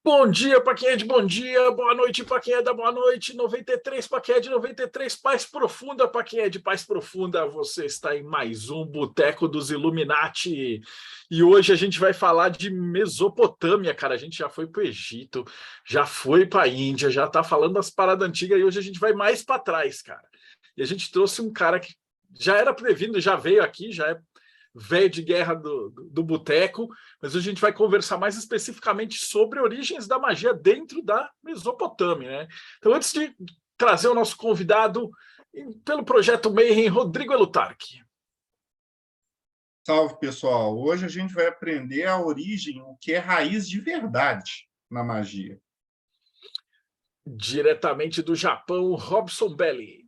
Bom dia para quem é de bom dia, boa noite para quem é da boa noite, 93 para quem é de 93, paz profunda para quem é de paz profunda. Você está em mais um Boteco dos Illuminati. E hoje a gente vai falar de Mesopotâmia, cara. A gente já foi para o Egito, já foi para a Índia, já está falando das paradas antigas e hoje a gente vai mais para trás, cara. E a gente trouxe um cara que já era previndo, já veio aqui, já é velho de guerra do boteco, mas a gente vai conversar mais especificamente sobre origens da magia dentro da Mesopotâmia, né? Então, antes de trazer o nosso convidado, pelo projeto Mayhem, Rodrigo Elutarque. Salve, pessoal! Hoje a gente vai aprender a origem, o que é raiz de verdade na magia. Diretamente do Japão, Robson Belli.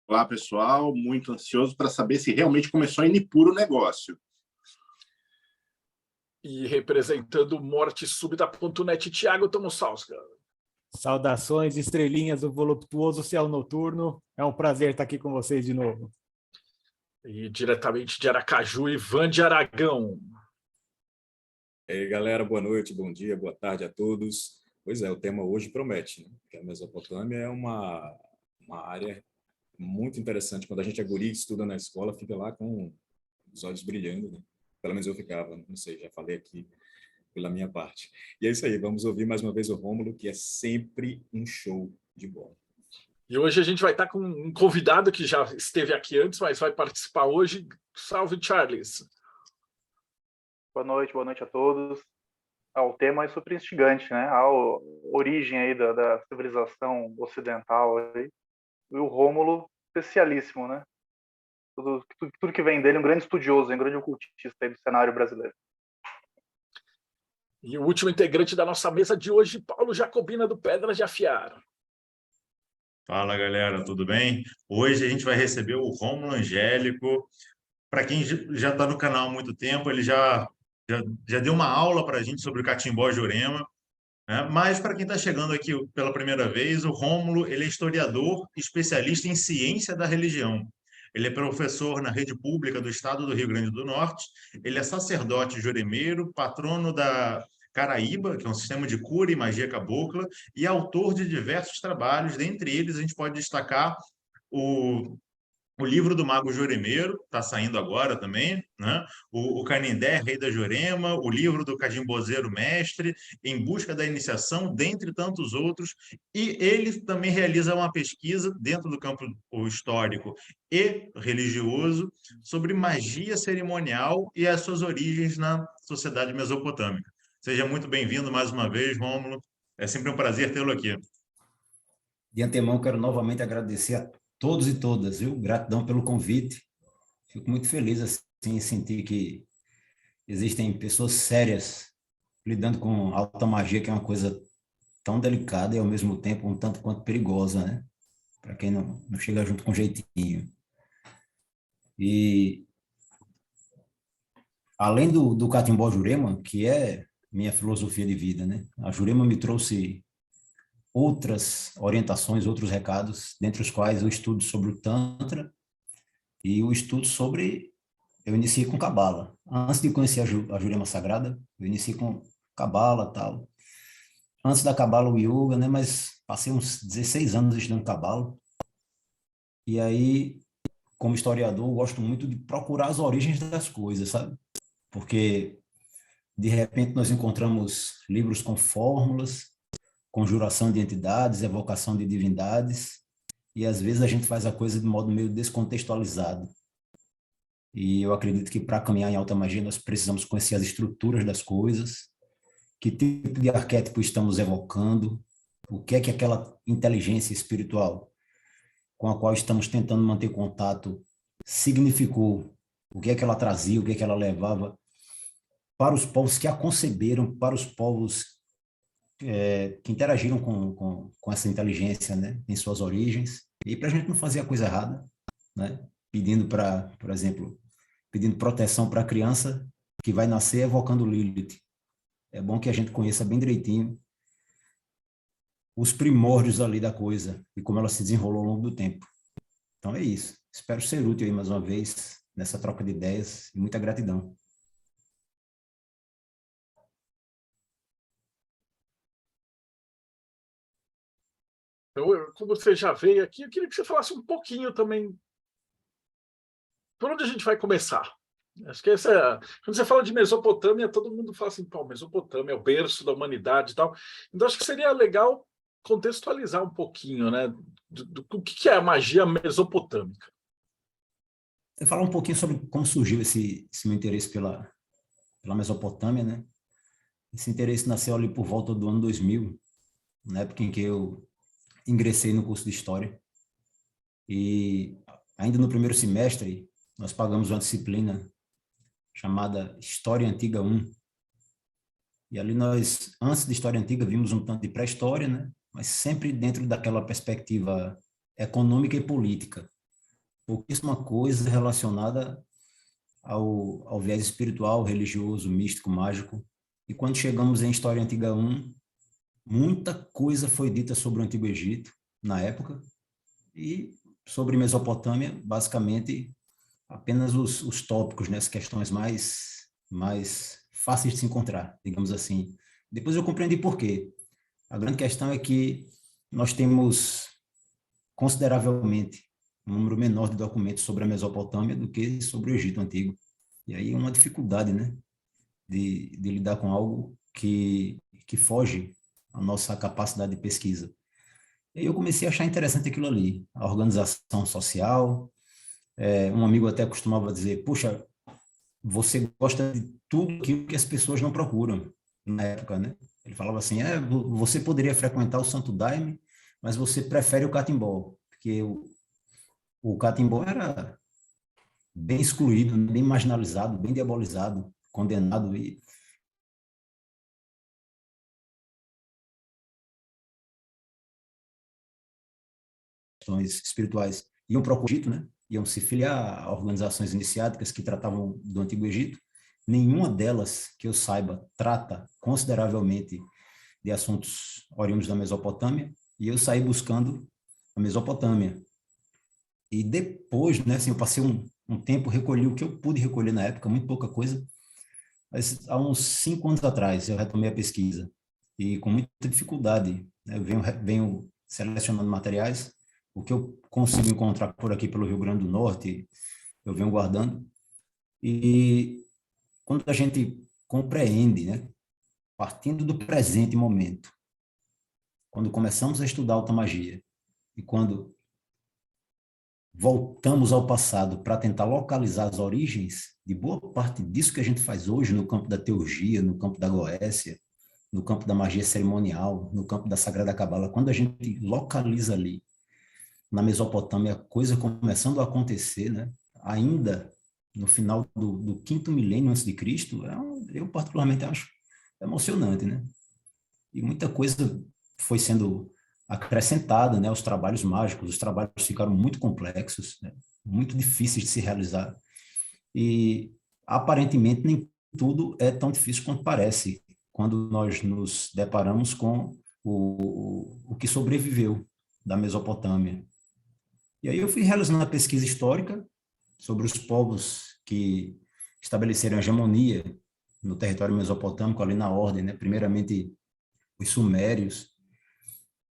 Olá, pessoal. Muito ansioso para saber se realmente começou em Nippur o negócio. E representando mortesúbita.net, Thiago Tomosalska. Saudações, estrelinhas do voluptuoso céu noturno. É um prazer estar aqui com vocês de novo. E diretamente de Aracaju, Ivan de Aragão. E aí, galera, boa noite, bom dia, boa tarde a todos. Pois é, o tema hoje promete, né? Porque a Mesopotâmia é uma área muito interessante. Quando a gente é guri, estuda na escola, fica lá com os olhos brilhando, né? Pelo menos eu ficava, não sei, já falei aqui pela minha parte. E é isso aí, vamos ouvir mais uma vez o Rômulo, que é sempre um show de bola. E hoje a gente vai estar com um convidado que já esteve aqui antes, mas vai participar hoje. Salve, Charles. Boa noite a todos. O tema é super instigante, né? A origem aí da civilização ocidental aí. E o Rômulo, especialíssimo, né? Tudo que vem dele, um grande estudioso, um grande ocultista aí do cenário brasileiro. E o último integrante da nossa mesa de hoje, Paulo Jacobina, do Pedras de Afiar. Fala, galera, tudo bem? Hoje a gente vai receber o Rômulo Angélico. Para quem já está no canal há muito tempo, ele já deu uma aula para a gente sobre o Catimbó Jurema, né? Mas para quem está chegando aqui pela primeira vez, o Rômulo, ele é historiador, especialista em ciência da religião. Ele é professor na rede pública do estado do Rio Grande do Norte. Ele é sacerdote juremeiro, patrono da Caraíba, que é um sistema de cura e magia cabocla, e autor de diversos trabalhos. Dentre eles, a gente pode destacar o livro do Mago Juremeiro, está saindo agora também, né? O Canindé, Rei da Jurema, o livro do Cadimbozeiro Mestre, Em Busca da Iniciação, dentre tantos outros. E ele também realiza uma pesquisa dentro do campo histórico e religioso sobre magia cerimonial e as suas origens na sociedade mesopotâmica. Seja muito bem-vindo mais uma vez, Rômulo. É sempre um prazer tê-lo aqui. De antemão, quero novamente agradecer a todos e todas, viu? Gratidão pelo convite. Fico muito feliz assim, em sentir que existem pessoas sérias lidando com alta magia, que é uma coisa tão delicada e, ao mesmo tempo, um tanto quanto perigosa, né? Para quem não chega junto com jeitinho. E, além do Catimbó Jurema, que é minha filosofia de vida, né? A Jurema me trouxe outras orientações, outros recados, dentre os quais o estudo sobre o Tantra e o estudo sobre... Eu iniciei com Cabala. Antes de conhecer a Jurema Sagrada, eu iniciei com Cabala, tal. Antes da Cabala, o Yoga, né? Mas passei uns 16 anos estudando Cabala. E aí, como historiador, eu gosto muito de procurar as origens das coisas, sabe? Porque, de repente, nós encontramos livros com fórmulas, conjuração de entidades, evocação de divindades, e às vezes a gente faz a coisa de modo meio descontextualizado. E eu acredito que para caminhar em alta magia nós precisamos conhecer as estruturas das coisas, que tipo de arquétipo estamos evocando, o que é que aquela inteligência espiritual com a qual estamos tentando manter contato significou, o que é que ela trazia, o que é que ela levava para os povos que a conceberam, para os povos que interagiram com essa inteligência, né, em suas origens, e para a gente não fazer a coisa errada, né, pedindo por exemplo, pedindo proteção para a criança que vai nascer evocando Lilith. É bom que a gente conheça bem direitinho os primórdios ali da coisa e como ela se desenrolou ao longo do tempo. Então é isso. Espero ser útil aí mais uma vez nessa troca de ideias e muita gratidão. como você já veio aqui, eu queria que você falasse um pouquinho também por onde a gente vai começar. Acho que quando você fala de Mesopotâmia, todo mundo fala assim, pô, Mesopotâmia é o berço da humanidade e tal. Então, acho que seria legal contextualizar um pouquinho, né, do que é a magia mesopotâmica. Você fala um pouquinho sobre como surgiu esse meu interesse pela Mesopotâmia, né? Esse interesse nasceu ali por volta do ano 2000, na época em que eu ingressei no curso de História. E ainda no primeiro semestre, nós pagamos uma disciplina chamada História Antiga 1. E ali nós, antes de História Antiga, vimos um tanto de pré-história, né? Mas sempre dentro daquela perspectiva econômica e política. Pouquíssima coisa relacionada ao viés espiritual, religioso, místico, mágico. E quando chegamos em História Antiga 1, muita coisa foi dita sobre o Antigo Egito, na época, e sobre Mesopotâmia, basicamente, apenas os tópicos, né, as questões mais fáceis de se encontrar, digamos assim. Depois eu compreendi por quê. A grande questão é que nós temos consideravelmente um número menor de documentos sobre a Mesopotâmia do que sobre o Egito Antigo. E aí é uma dificuldade, né, de lidar com algo que foge à nossa capacidade de pesquisa. E aí eu comecei a achar interessante aquilo ali, a organização social. Um amigo até costumava dizer, puxa, você gosta de tudo aquilo que as pessoas não procuram, na época, né? Ele falava assim, você poderia frequentar o Santo Daime, mas você prefere o catimbó, porque o catimbó era bem excluído, bem marginalizado, bem diabolizado, condenado, e questões espirituais iam para o Egito, né? Iam se filiar a organizações iniciáticas que tratavam do Antigo Egito. Nenhuma delas, que eu saiba, trata consideravelmente de assuntos oriundos da Mesopotâmia, e eu saí buscando a Mesopotâmia. E depois, né, assim, eu passei um tempo, recolhi o que eu pude recolher na época, muito pouca coisa, mas há uns 5 anos atrás eu retomei a pesquisa, e com muita dificuldade, né, eu venho selecionando materiais, o que eu consigo encontrar por aqui pelo Rio Grande do Norte, eu venho guardando, e quando a gente compreende, né, partindo do presente momento, quando começamos a estudar alta magia, e quando voltamos ao passado para tentar localizar as origens de boa parte disso que a gente faz hoje no campo da teurgia, no campo da goécia, no campo da magia cerimonial, no campo da Sagrada Cabala, quando a gente localiza ali, na Mesopotâmia, a coisa começando a acontecer, né? Ainda no final do 5º milênio antes de Cristo, eu particularmente acho emocionante, né? E muita coisa foi sendo acrescentada, né, aos trabalhos mágicos. Os trabalhos ficaram muito complexos, né, muito difíceis de se realizar. E, aparentemente, nem tudo é tão difícil quanto parece, quando nós nos deparamos com o que sobreviveu da Mesopotâmia. E aí eu fui realizando a pesquisa histórica sobre os povos que estabeleceram a hegemonia no território mesopotâmico, ali na ordem, né? Primeiramente, os sumérios,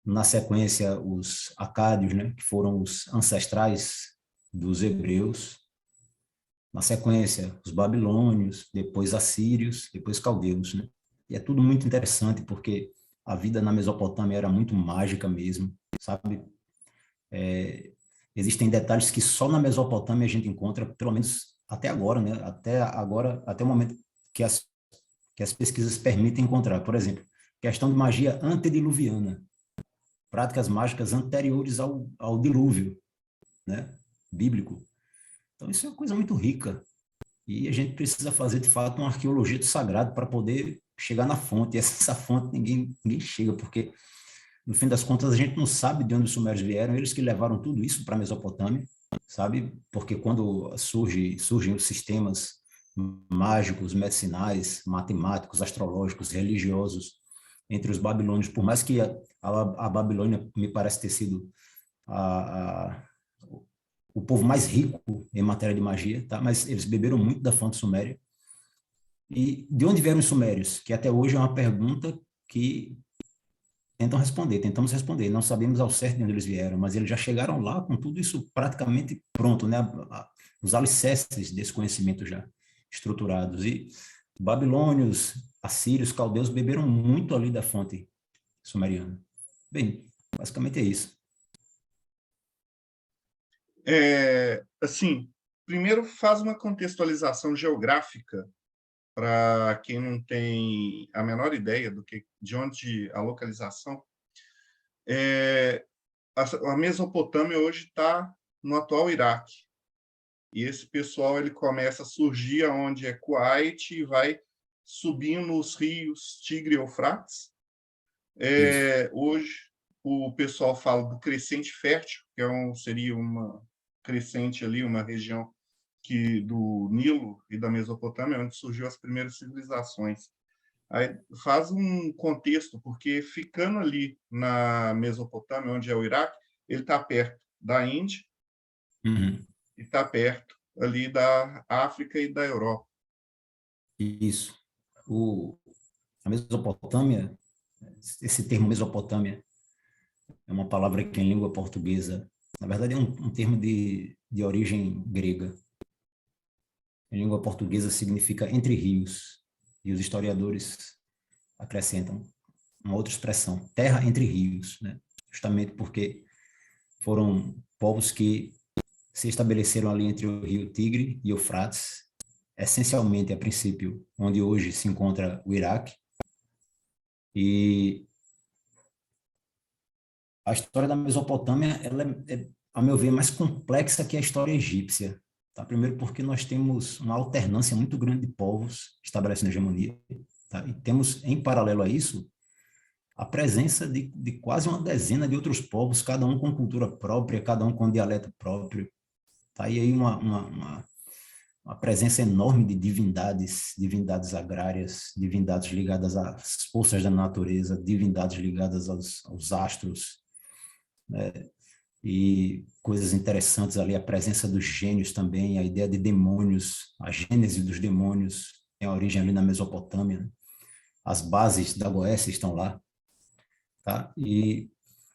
na sequência, os acádios, né? Que foram os ancestrais dos hebreus, na sequência, os babilônios, depois assírios, depois caldeus, né? E é tudo muito interessante, porque a vida na Mesopotâmia era muito mágica mesmo, sabe? Existem detalhes que só na Mesopotâmia a gente encontra, pelo menos até agora, né? Até o momento que as pesquisas permitem encontrar. Por exemplo, questão de magia antediluviana, práticas mágicas anteriores ao dilúvio, né? Bíblico. Então, isso é uma coisa muito rica. E a gente precisa fazer, de fato, uma arqueologia do sagrado para poder chegar na fonte. E essa fonte ninguém chega, porque, no fim das contas, a gente não sabe de onde os sumérios vieram, eles que levaram tudo isso para a Mesopotâmia, sabe? Porque quando surgem os sistemas mágicos, medicinais, matemáticos, astrológicos, religiosos, entre os babilônios, por mais que a Babilônia me parece ter sido o povo mais rico em matéria de magia, tá? Mas eles beberam muito da fonte suméria. E de onde vieram os sumérios? Que até hoje é uma pergunta que tentamos responder. Não sabemos ao certo de onde eles vieram, mas eles já chegaram lá com tudo isso praticamente pronto, né? Os alicerces desse conhecimento já estruturados. E babilônios, assírios, caldeus beberam muito ali da fonte sumeriana. Bem, basicamente é isso. Assim, primeiro faz uma contextualização geográfica para quem não tem a menor ideia de onde a localização. A Mesopotâmia hoje está no atual Iraque. E esse pessoal ele começa a surgir onde é Kuwait e vai subindo os rios Tigre e Eufrates. Hoje o pessoal fala do crescente fértil, que seria uma crescente ali, uma região do Nilo e da Mesopotâmia, onde surgiu as primeiras civilizações. Aí faz um contexto, porque ficando ali na Mesopotâmia, onde é o Iraque, ele está perto da Índia e está perto ali da África e da Europa. Isso. A Mesopotâmia, esse termo Mesopotâmia, é uma palavra que em língua portuguesa, na verdade é um termo de origem grega. Em língua portuguesa significa entre rios, e os historiadores acrescentam uma outra expressão, terra entre rios, né? Justamente porque foram povos que se estabeleceram ali entre o rio Tigre e Eufrates, essencialmente, a princípio, onde hoje se encontra o Iraque. E a história da Mesopotâmia, ela a meu ver, mais complexa que a história egípcia. Tá? Primeiro porque nós temos uma alternância muito grande de povos estabelecendo hegemonia. Tá? E temos, em paralelo a isso, a presença de quase uma dezena de outros povos, cada um com cultura própria, cada um com dialeto próprio. Tá? E aí uma presença enorme de divindades agrárias, divindades ligadas às forças da natureza, divindades ligadas aos astros, né? E coisas interessantes ali, a presença dos gênios também, a ideia de demônios, a gênese dos demônios tem a origem ali na Mesopotâmia, né? As bases da Goécia estão lá, tá? E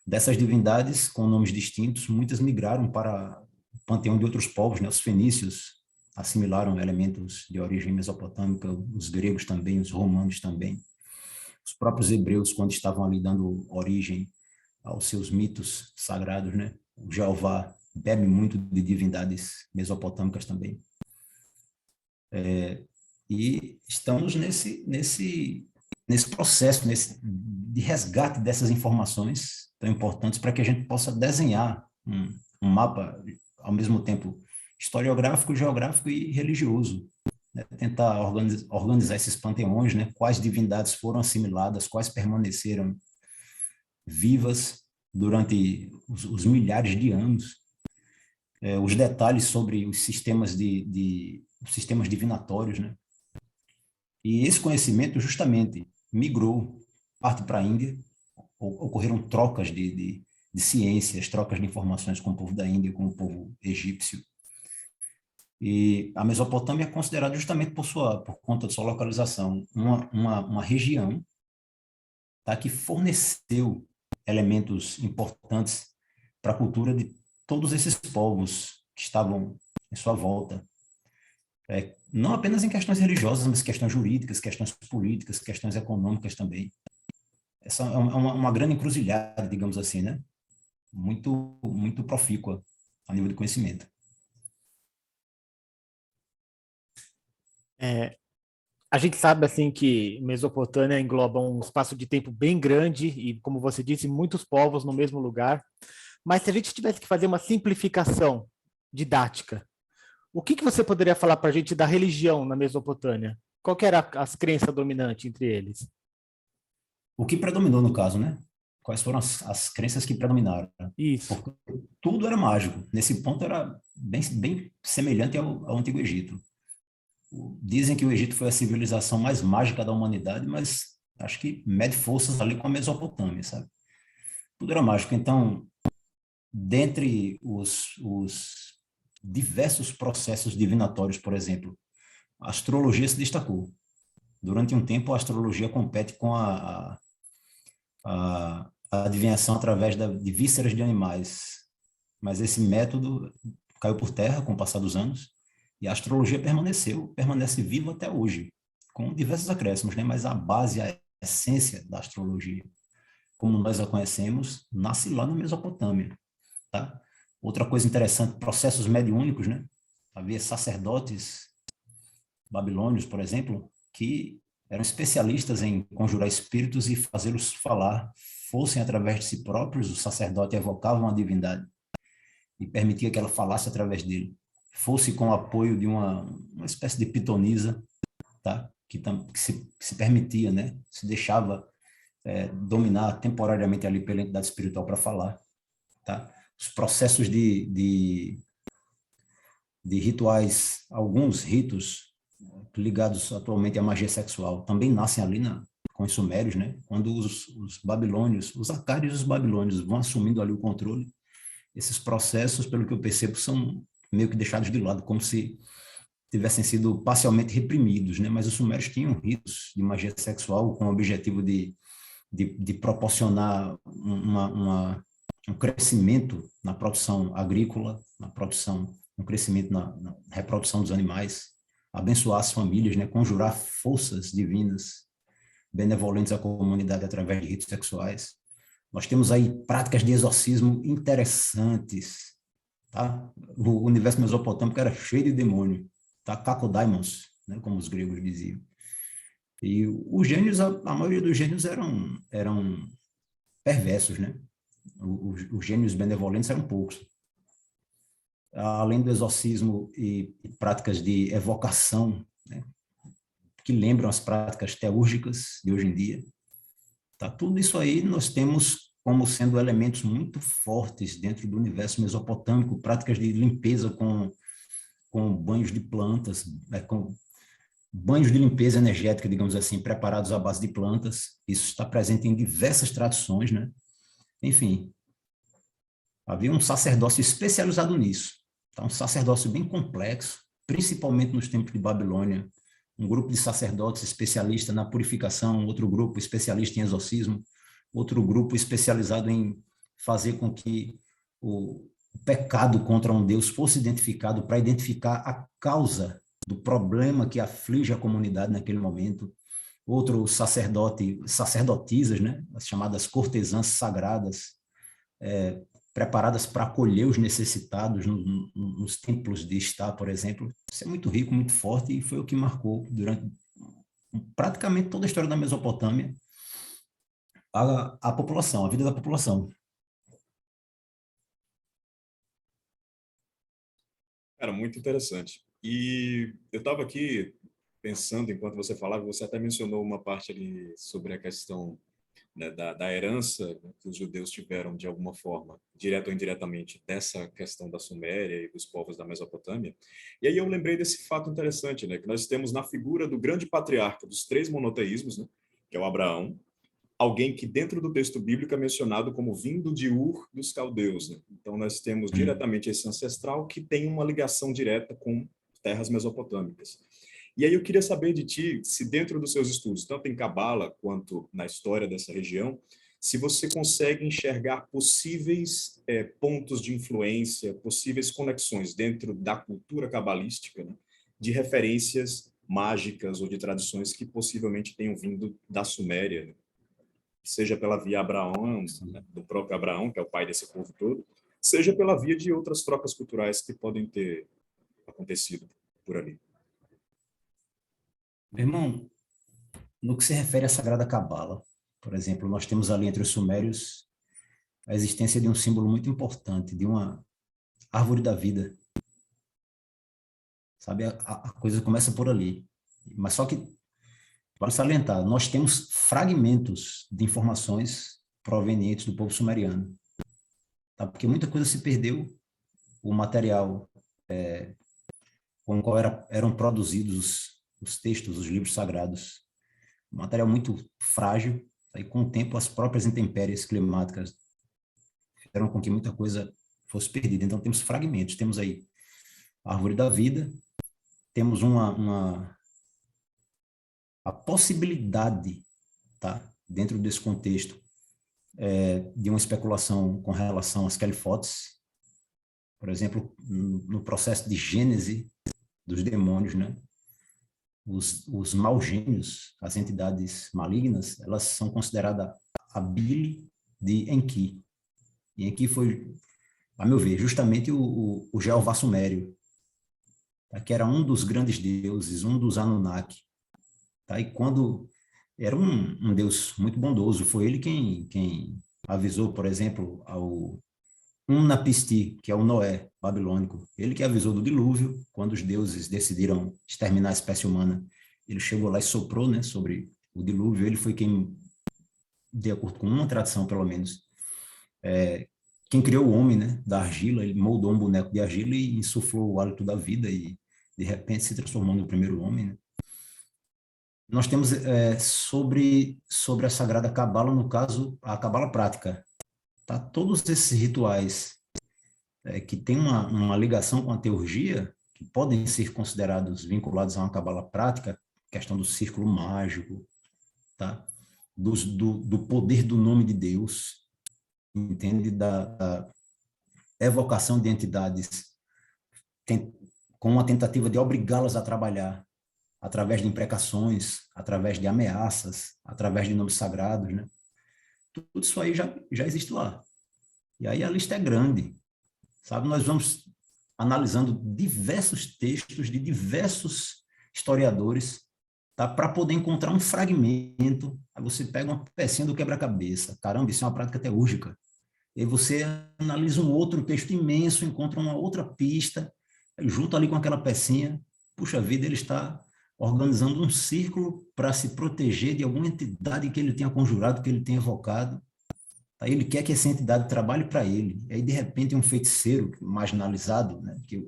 dessas divindades com nomes distintos, muitas migraram para o panteão de outros povos, né? Os fenícios assimilaram elementos de origem mesopotâmica, os gregos também, os romanos também. Os próprios hebreus, quando estavam ali dando origem aos seus mitos sagrados, né? O Jeová bebe muito de divindades mesopotâmicas também. E estamos nesse processo de resgate dessas informações tão importantes para que a gente possa desenhar um mapa, ao mesmo tempo, historiográfico, geográfico e religioso, né? Tentar organizar esses panteões, né? Quais divindades foram assimiladas, quais permaneceram vivas durante os milhares de anos, os detalhes sobre os sistemas sistemas divinatórios, né? E esse conhecimento justamente migrou, parte para a Índia, ocorreram trocas de ciências, trocas de informações com o povo da Índia, com o povo egípcio. E a Mesopotâmia é considerada justamente por conta de sua localização, uma região, tá, que forneceu elementos importantes para a cultura de todos esses povos que estavam em sua volta. Não apenas em questões religiosas, mas questões jurídicas, questões políticas, questões econômicas também. Essa é uma grande encruzilhada, digamos assim, né? Muito, muito profícua a nível de conhecimento. A gente sabe assim que Mesopotâmia engloba um espaço de tempo bem grande e, como você disse, muitos povos no mesmo lugar. Mas se a gente tivesse que fazer uma simplificação didática, o que você poderia falar para a gente da religião na Mesopotâmia? Qual que era as crenças dominantes entre eles? O que predominou no caso, né? Quais foram as crenças que predominaram? Isso. Porque tudo era mágico. Nesse ponto era bem semelhante ao Antigo Egito. Dizem que o Egito foi a civilização mais mágica da humanidade, mas acho que mede forças ali com a Mesopotâmia, sabe? Tudo era mágico. Então, dentre os diversos processos divinatórios, por exemplo, a astrologia se destacou. Durante um tempo, a astrologia compete com a a adivinhação através de vísceras de animais. Mas esse método caiu por terra com o passar dos anos e a astrologia permanece viva até hoje, com diversos acréscimos, né? Mas a base, a essência da astrologia, como nós a conhecemos, nasce lá na Mesopotâmia, tá? Outra coisa interessante, processos mediúnicos, né? Havia sacerdotes babilônios, por exemplo, que eram especialistas em conjurar espíritos e fazê-los falar, fossem através de si próprios, o sacerdote evocava uma divindade e permitia que ela falasse através dele, fosse com o apoio de uma espécie de pitonisa, tá? Que se permitia, né? Se deixava dominar temporariamente ali pela entidade espiritual para falar, tá? Os processos de rituais, alguns ritos ligados atualmente à magia sexual, também nascem ali com os sumérios, né? Quando os babilônios, os acários e os babilônios vão assumindo ali o controle, esses processos, pelo que eu percebo, são meio que deixados de lado, como se tivessem sido parcialmente reprimidos, né? Mas os sumérios tinham ritos de magia sexual com o objetivo de proporcionar um crescimento na produção agrícola, um crescimento na reprodução dos animais, abençoar as famílias, né? Conjurar forças divinas, benevolentes à comunidade através de ritos sexuais. Nós temos aí práticas de exorcismo interessantes, tá? O universo mesopotâmico era cheio de demônio, tá? Kakodaimons, né? Como os gregos diziam. E os gênios, a maioria dos gênios eram perversos, né? Os gênios benevolentes eram poucos. Além do exorcismo e práticas de evocação, né? Que lembram as práticas teúrgicas de hoje em dia, tá? Tudo isso aí nós temos como sendo elementos muito fortes dentro do universo mesopotâmico, práticas de limpeza com banhos de plantas, né? Com banhos de limpeza energética, digamos assim, preparados à base de plantas. Isso está presente em diversas tradições, né? Enfim, havia um sacerdócio especializado nisso, tá? Um sacerdócio bem complexo, principalmente nos tempos de Babilônia. Um grupo de sacerdotes especialista na purificação, outro grupo especialista em exorcismo, outro grupo especializado em fazer com que o pecado contra um Deus fosse identificado para identificar a causa do problema que aflige a comunidade naquele momento. Outro sacerdotisas, né? As chamadas cortesãs sagradas, preparadas para acolher os necessitados nos templos de Istá, por exemplo. Isso é muito rico, muito forte, e foi o que marcou durante praticamente toda a história da Mesopotâmia a população, a vida da população. Cara, muito interessante. E eu estava aqui pensando, enquanto você falava, você até mencionou uma parte ali sobre a questão, né, da herança, né, que os judeus tiveram, de alguma forma, direto ou indiretamente, dessa questão da Suméria e dos povos da Mesopotâmia. E aí eu lembrei desse fato interessante, né, que nós temos na figura do grande patriarca dos três monoteísmos, né, que é o Abraão, alguém que dentro do texto bíblico é mencionado como vindo de Ur dos caldeus, né? Então nós temos diretamente esse ancestral que tem uma ligação direta com terras mesopotâmicas. E aí eu queria saber de ti, se dentro dos seus estudos, tanto em Cabala quanto na história dessa região, se você consegue enxergar possíveis pontos de influência, possíveis conexões dentro da cultura cabalística, né, de referências mágicas ou de tradições que possivelmente tenham vindo da Suméria, né? Seja pela via Abraão, né, do próprio Abraão, que é o pai desse povo todo, seja pela via de outras trocas culturais que podem ter acontecido por ali. Meu irmão, no que se refere à Sagrada Cabala, por exemplo, nós temos ali entre os sumérios a existência de um símbolo muito importante, de uma árvore da vida. Sabe, a coisa começa por ali. Mas só que, vale salientar, nós temos fragmentos de informações provenientes do povo sumeriano, tá? Porque muita coisa se perdeu, o material com o qual eram produzidos os textos, os livros sagrados, um material muito frágil, tá? E com o tempo as próprias intempéries climáticas fizeram com que muita coisa fosse perdida. Então temos fragmentos, temos aí a árvore da vida, temos a possibilidade, tá, dentro desse contexto, de uma especulação com relação às califotes, por exemplo, no processo de gênese dos demônios, né? Os maus gênios, as entidades malignas, elas são consideradas a bile de Enki. E Enki foi, a meu ver, justamente o Jeová Sumério, tá? Que era um dos grandes deuses, um dos Anunnaki. Tá? E quando era um deus muito bondoso, foi ele quem avisou, por exemplo, ao Unapisti, que é o Noé babilônico. Ele que avisou do dilúvio, quando os deuses decidiram exterminar a espécie humana. Ele chegou lá e soprou, né, sobre o dilúvio. Ele foi quem, de acordo com uma tradição, pelo menos, quem criou o homem, né, da argila. Ele moldou um boneco de argila e insuflou o hálito da vida e, de repente, se transformou no primeiro homem, né? Nós temos sobre a Sagrada Cabala, no caso, a Cabala Prática. Tá? Todos esses rituais que têm uma ligação com a teurgia, que podem ser considerados vinculados a uma cabala prática, questão do círculo mágico, tá? do poder do nome de Deus, entende? Da evocação de entidades com uma tentativa de obrigá-las a trabalhar através de imprecações, através de ameaças, através de nomes sagrados, né? Tudo isso aí já existe lá. E aí a lista é grande, sabe? Nós vamos analisando diversos textos de diversos historiadores, tá? Para poder encontrar um fragmento. Aí você pega uma pecinha do quebra-cabeça. Caramba, isso é uma prática teúrgica. E aí você analisa um outro texto imenso, encontra uma outra pista, junto ali com aquela pecinha. Puxa vida, ele está organizando um círculo para se proteger de alguma entidade que ele tenha conjurado, que ele tenha evocado. Aí ele quer que essa entidade trabalhe para ele. E aí, de repente, um feiticeiro marginalizado, né? Que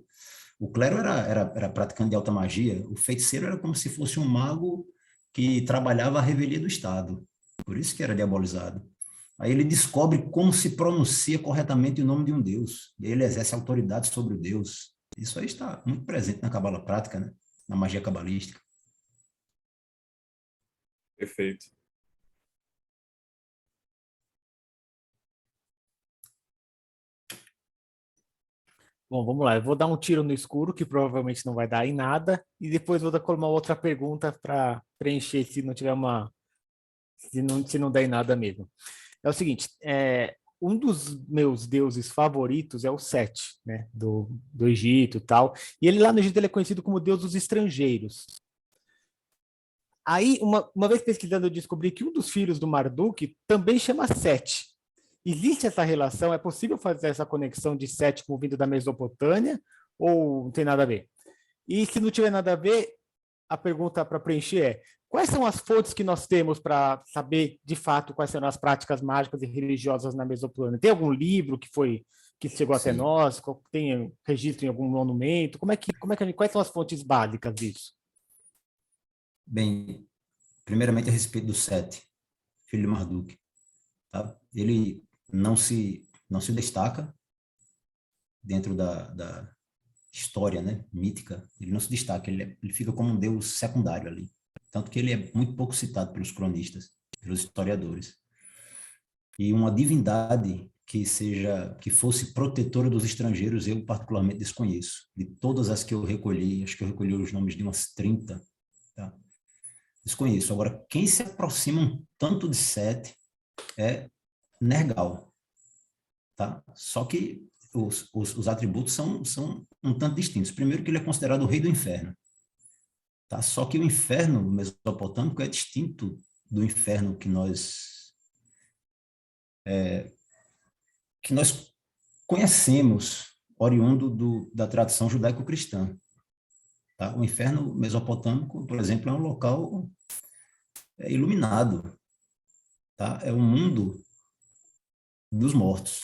o clero era praticante de alta magia, o feiticeiro era como se fosse um mago que trabalhava a revelia do Estado. Por isso que era diabolizado. Aí ele descobre como se pronuncia corretamente o nome de um deus. E aí ele exerce autoridade sobre o deus. Isso aí está muito presente na cabala prática, né? Na magia cabalística. Perfeito. Bom, vamos lá. Eu vou dar um tiro no escuro, que provavelmente não vai dar em nada, e depois vou dar uma outra pergunta para preencher, se não tiver se não der em nada mesmo. É o seguinte, um dos meus deuses favoritos é o Sete, né, do Egito e tal, e ele lá no Egito ele é conhecido como deus dos estrangeiros. Aí, uma vez pesquisando, eu descobri que um dos filhos do Marduk também chama Sete. Existe essa relação? É possível fazer essa conexão de Sete com o vindo da Mesopotâmia? Ou não tem nada a ver? E se não tiver nada a ver, a pergunta para preencher é: quais são as fontes que nós temos para saber, de fato, quais são as práticas mágicas e religiosas na Mesopotâmia? Tem algum livro que chegou até nós? Tem registro em algum monumento? Quais são as fontes básicas disso? Bem, primeiramente a respeito do Sete, filho de Marduk. Tá? Ele não se destaca dentro da história, né, mítica. Ele não se destaca, ele fica como um deus secundário ali. Tanto que ele é muito pouco citado pelos cronistas, pelos historiadores. E uma divindade que fosse protetora dos estrangeiros, eu particularmente desconheço. De todas as que eu recolhi, acho que eu recolhi os nomes de umas 30, tá? Desconheço. Agora, quem se aproxima um tanto de Sete é Nergal, tá? Só que os atributos são um tanto distintos. Primeiro que ele é considerado o rei do inferno, tá? Só que o inferno mesopotâmico é distinto do inferno que nós conhecemos, oriundo da tradição judaico-cristã. Tá? O inferno mesopotâmico, por exemplo, é um local iluminado. Tá? É um mundo dos mortos.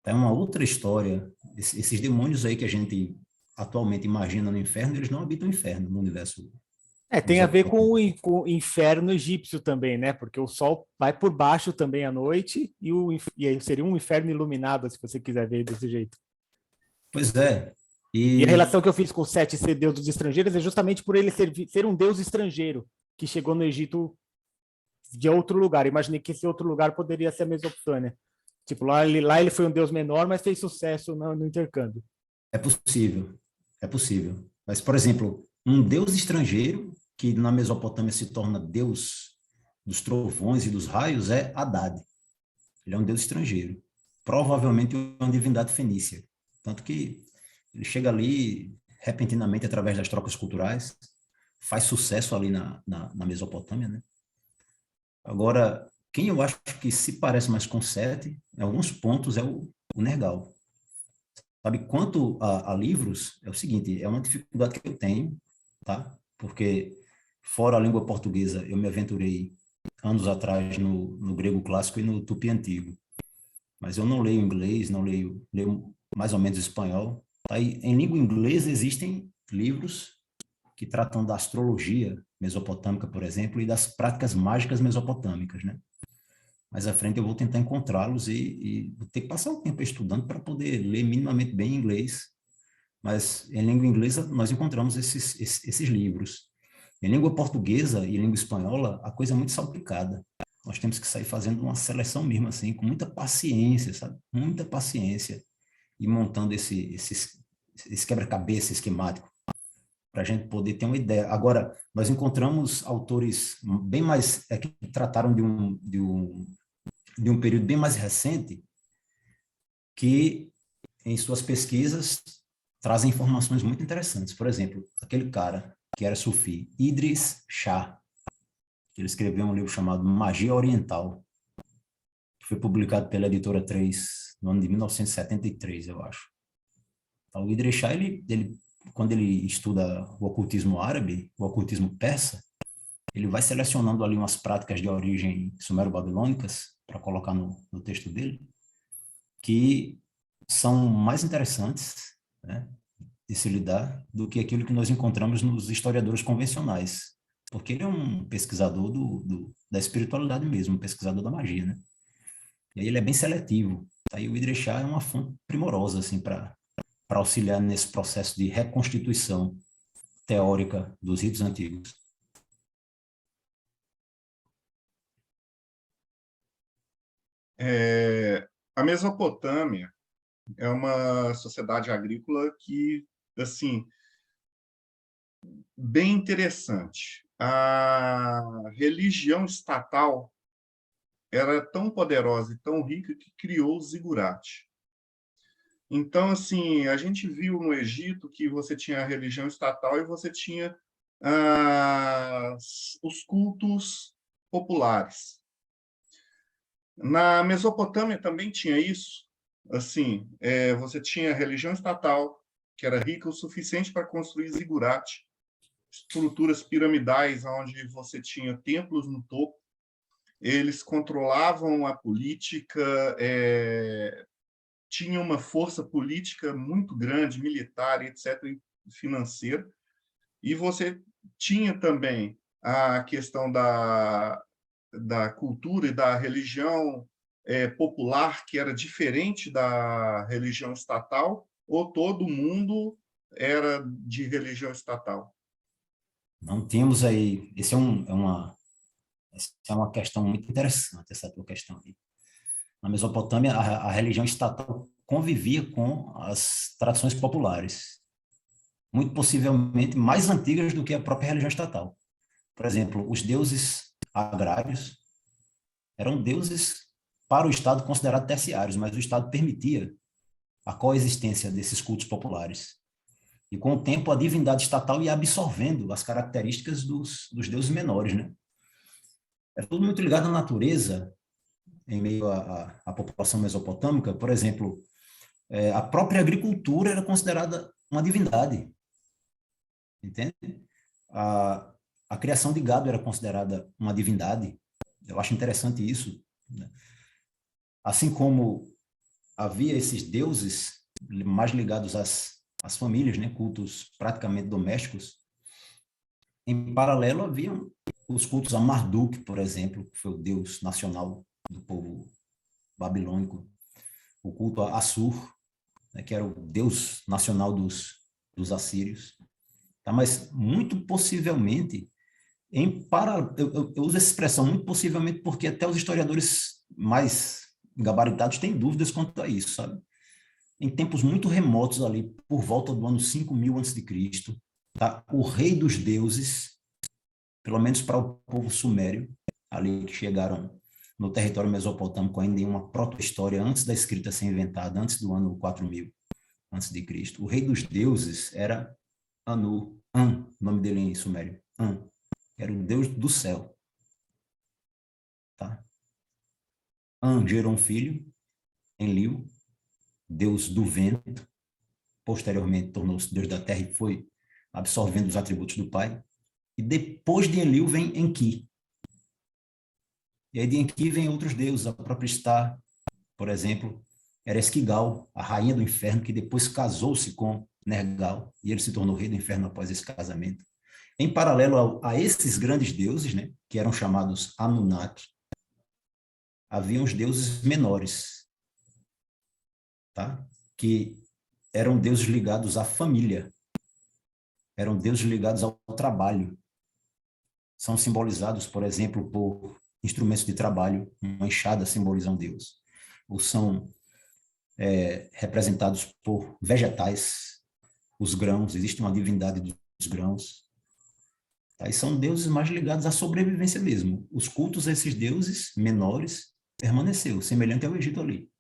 É uma outra história. Esses demônios aí que a gente atualmente imagina no inferno, eles não habitam o inferno no universo. Tem a ver com o inferno egípcio também, né? Porque o sol vai por baixo também à noite e aí seria um inferno iluminado, se você quiser ver desse jeito. Pois é. E a relação que eu fiz com o Sete ser deus dos estrangeiros é justamente por ele ser um deus estrangeiro, que chegou no Egito de outro lugar. Imaginei que esse outro lugar poderia ser a Mesopotâmia. Tipo, lá ele foi um deus menor, mas fez sucesso no intercâmbio. É possível, é possível. Mas, por exemplo, um deus estrangeiro que na Mesopotâmia se torna deus dos trovões e dos raios é Haddad. Ele é um deus estrangeiro, provavelmente uma divindade fenícia. Tanto que ele chega ali repentinamente através das trocas culturais, faz sucesso ali na Mesopotâmia, né? Agora, quem eu acho que se parece mais com Sete, em alguns pontos, é o Nergal. Sabe, quanto a livros, é o seguinte, é uma dificuldade que eu tenho, tá? Porque, fora a língua portuguesa, eu me aventurei anos atrás no grego clássico e no tupi antigo. Mas eu não leio inglês, leio mais ou menos espanhol. Tá? E em língua inglesa existem livros que tratam da astrologia mesopotâmica, por exemplo, e das práticas mágicas mesopotâmicas, né? Mais à frente eu vou tentar encontrá-los e vou ter que passar um tempo estudando para poder ler minimamente bem inglês. Mas em língua inglesa nós encontramos esses livros. Em língua portuguesa e língua espanhola, a coisa é muito salpicada. Nós temos que sair fazendo uma seleção mesmo assim, com muita paciência, sabe? Muita paciência. E montando esse quebra-cabeça esquemático, para a gente poder ter uma ideia. Agora, nós encontramos autores bem mais, que trataram de um período bem mais recente, que, em suas pesquisas, trazem informações muito interessantes. Por exemplo, aquele cara que era sufi, Idris Shah, ele escreveu um livro chamado Magia Oriental, que foi publicado pela Editora 3 no ano de 1973, eu acho. Então, o Idris Shah, quando ele estuda o ocultismo árabe, o ocultismo persa, ele vai selecionando ali umas práticas de origem sumero-babilônicas para colocar no texto dele, que são mais interessantes, né, de se lidar do que aquilo que nós encontramos nos historiadores convencionais, porque ele é um pesquisador da espiritualidade mesmo, um pesquisador da magia, né? E aí ele é bem seletivo. Aí o Idris Shah é uma fonte primorosa assim, para auxiliar nesse processo de reconstituição teórica dos ritos antigos. A Mesopotâmia é uma sociedade agrícola que, assim, bem interessante. A religião estatal era tão poderosa e tão rica que criou o zigurate. Então, assim, a gente viu no Egito que você tinha a religião estatal e você tinha os cultos populares. Na Mesopotâmia também tinha isso. Assim, você tinha a religião estatal, que era rica o suficiente para construir zigurate, estruturas piramidais onde você tinha templos no topo. Eles controlavam a política, tinha uma força política muito grande, militar, etc., e financeira. E você tinha também a questão da cultura e da religião popular, que era diferente da religião estatal, ou todo mundo era de religião estatal? Não temos aí... Essa é uma questão muito interessante, essa tua questão aí. Na Mesopotâmia, a religião estatal convivia com as tradições populares, muito possivelmente mais antigas do que a própria religião estatal. Por exemplo, os deuses agrários eram deuses para o Estado considerados terciários, mas o Estado permitia a coexistência desses cultos populares. E com o tempo, a divindade estatal ia absorvendo as características dos deuses menores, né? É tudo muito ligado à natureza, em meio à população mesopotâmica. Por exemplo, a própria agricultura era considerada uma divindade, entende? A criação de gado era considerada uma divindade. Eu acho interessante isso, né? Assim como havia esses deuses mais ligados às famílias, né, cultos praticamente domésticos, em paralelo haviam os cultos a Marduk, por exemplo, que foi o deus nacional do povo babilônico, o culto a Assur, né, que era o deus nacional dos assírios. Tá? Mas, muito possivelmente, Eu uso essa expressão muito possivelmente porque até os historiadores mais gabaritados têm dúvidas quanto a isso, sabe? Em tempos muito remotos ali, por volta do ano 5000 a.C., tá? O rei dos deuses, pelo menos para o povo sumério, ali que chegaram no território mesopotâmico ainda em uma proto-história antes da escrita ser inventada, antes do ano 4000 a.C., o rei dos deuses era Anu, An, o nome dele em sumério, An, era o deus do céu. Tá? An gerou um filho, Enlil, deus do vento, posteriormente tornou-se deus da terra e foi absorvendo os atributos do pai. E depois de Enlil vem Enki. E aí de Enki vem outros deuses, a própria Star, por exemplo, era Esquigal, a rainha do inferno, que depois casou-se com Nergal, e ele se tornou rei do inferno após esse casamento. Em paralelo a esses grandes deuses, né, que eram chamados Anunnaki, haviam os deuses menores, tá? Que eram deuses ligados à família, eram deuses ligados ao trabalho. São simbolizados, por exemplo, por instrumentos de trabalho, uma enxada simboliza um deus. Ou são representados por vegetais, os grãos, existe uma divindade dos grãos. Tá? E são deuses mais ligados à sobrevivência mesmo. Os cultos a esses deuses menores permaneceu, semelhante ao Egito ali.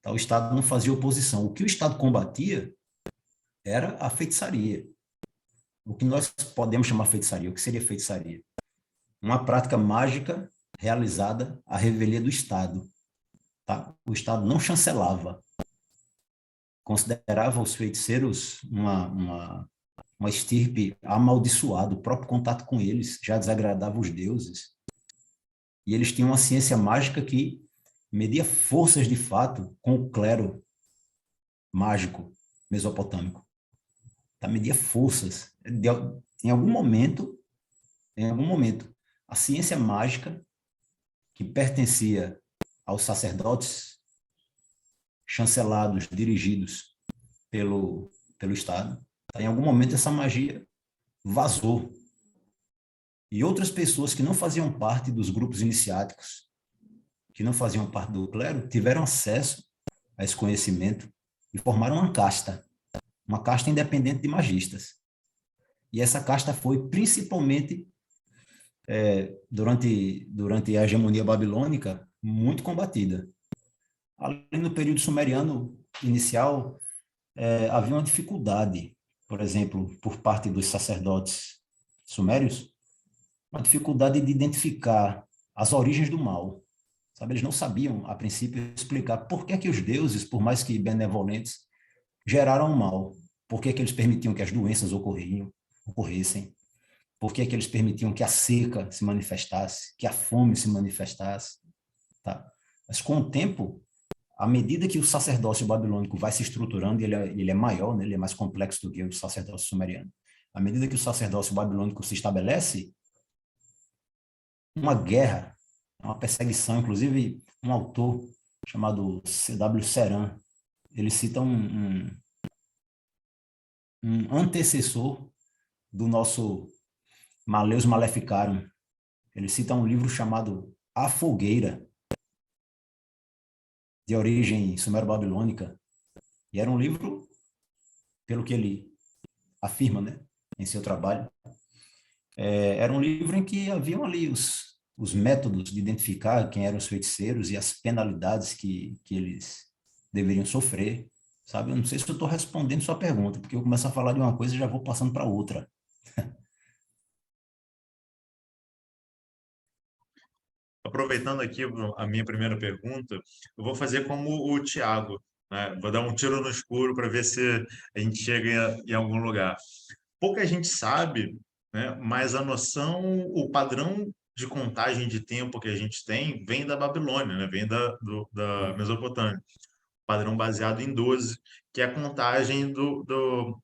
Tá? O Estado não fazia oposição. O que o Estado combatia era a feitiçaria. O que nós podemos chamar feitiçaria? O que seria feitiçaria? Uma prática mágica realizada à revelia do Estado. Tá? O Estado não chancelava. Considerava os feiticeiros uma estirpe amaldiçoada. O próprio contato com eles já desagradava os deuses. E eles tinham uma ciência mágica que media forças de fato com o clero mágico mesopotâmico. Tá? Media forças. Em algum momento, a ciência mágica que pertencia aos sacerdotes chancelados, dirigidos pelo Estado, tá? Em algum momento essa magia vazou. E outras pessoas que não faziam parte dos grupos iniciáticos, que não faziam parte do clero, tiveram acesso a esse conhecimento e formaram uma casta independente de magistas. E essa casta foi principalmente, durante a hegemonia babilônica, muito combatida. Ali no período sumeriano inicial, havia uma dificuldade, por exemplo, por parte dos sacerdotes sumérios, uma dificuldade de identificar as origens do mal. Sabe? Eles não sabiam, a princípio, explicar por que é que os deuses, por mais que benevolentes, geraram o mal. Por que é que eles permitiam que as doenças ocorressem? Por que é que eles permitiam que a seca se manifestasse, que a fome se manifestasse? Tá? Mas com o tempo, à medida que o sacerdócio babilônico vai se estruturando, ele é maior, né? Ele é mais complexo do que o sacerdócio sumeriano. À medida que o sacerdócio babilônico se estabelece, uma guerra, uma perseguição, inclusive um autor chamado C.W. Ceran, ele cita um antecessor do nosso Maleus Maleficarum. Ele cita um livro chamado A Fogueira, de origem sumero-babilônica, e era um livro, pelo que ele afirma, né, em seu trabalho, era um livro em que haviam ali os métodos de identificar quem eram os feiticeiros e as penalidades que eles deveriam sofrer, sabe? Eu não sei se eu estou respondendo sua pergunta, porque eu começo a falar de uma coisa e já vou passando para outra. Aproveitando aqui a minha primeira pergunta, eu vou fazer como o Tiago, né? Vou dar um tiro no escuro para ver se a gente chega em algum lugar. Pouca gente sabe, né? Mas a noção, o padrão de contagem de tempo que a gente tem vem da Babilônia, né? Vem da Mesopotâmia. Padrão baseado em 12, que é a contagem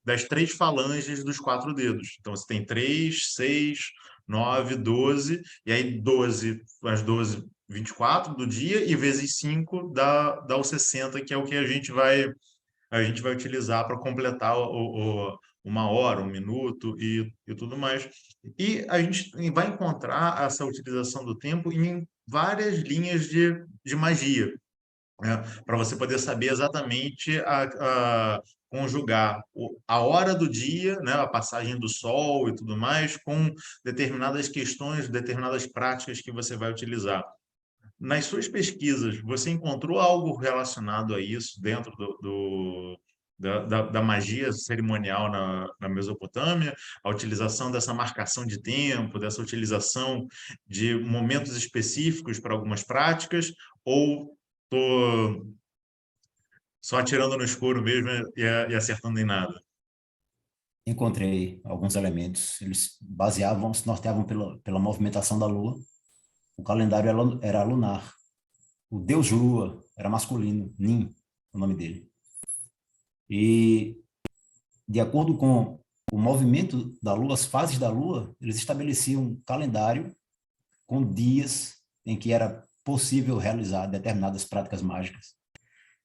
das 3 falanges dos 4 dedos. Então, você tem 3, 6, 9, 12, e aí 12, as 12, 24 do dia, e vezes 5 dá os 60, que é o que a gente vai utilizar para completar 1 hora, 1 minuto e tudo mais. E a gente vai encontrar essa utilização do tempo em várias linhas de magia, né? Para você poder saber exatamente conjugar a hora do dia, né, a passagem do sol e tudo mais, com determinadas questões, determinadas práticas que você vai utilizar. Nas suas pesquisas, você encontrou algo relacionado a isso dentro da magia cerimonial na Mesopotâmia, a utilização dessa marcação de tempo, dessa utilização de momentos específicos para algumas práticas, ou estou só atirando no escuro mesmo e acertando em nada? Encontrei alguns elementos, eles baseavam, se norteavam pela movimentação da Lua. O calendário era lunar. O deus Lua era masculino, Nin, o nome dele. E, de acordo com o movimento da Lua, as fases da Lua, eles estabeleciam um calendário com dias em que era possível realizar determinadas práticas mágicas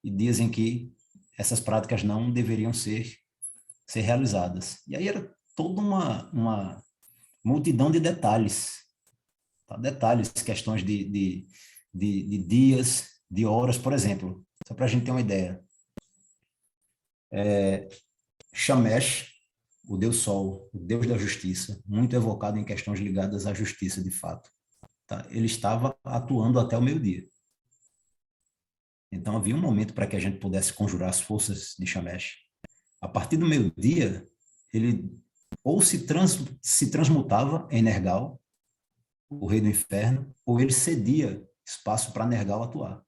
e dias em que essas práticas não deveriam ser realizadas. E aí era toda uma multidão de detalhes, tá? Detalhes, questões de dias, de horas, por exemplo, só para a gente ter uma ideia. Shamash, o deus Sol, o deus da justiça, muito evocado em questões ligadas à justiça, de fato, tá? Ele estava atuando até o meio-dia. Então havia um momento para que a gente pudesse conjurar as forças de Shamash. A partir do meio-dia, ele ou se transmutava em Nergal, o rei do inferno, ou ele cedia espaço para Nergal atuar.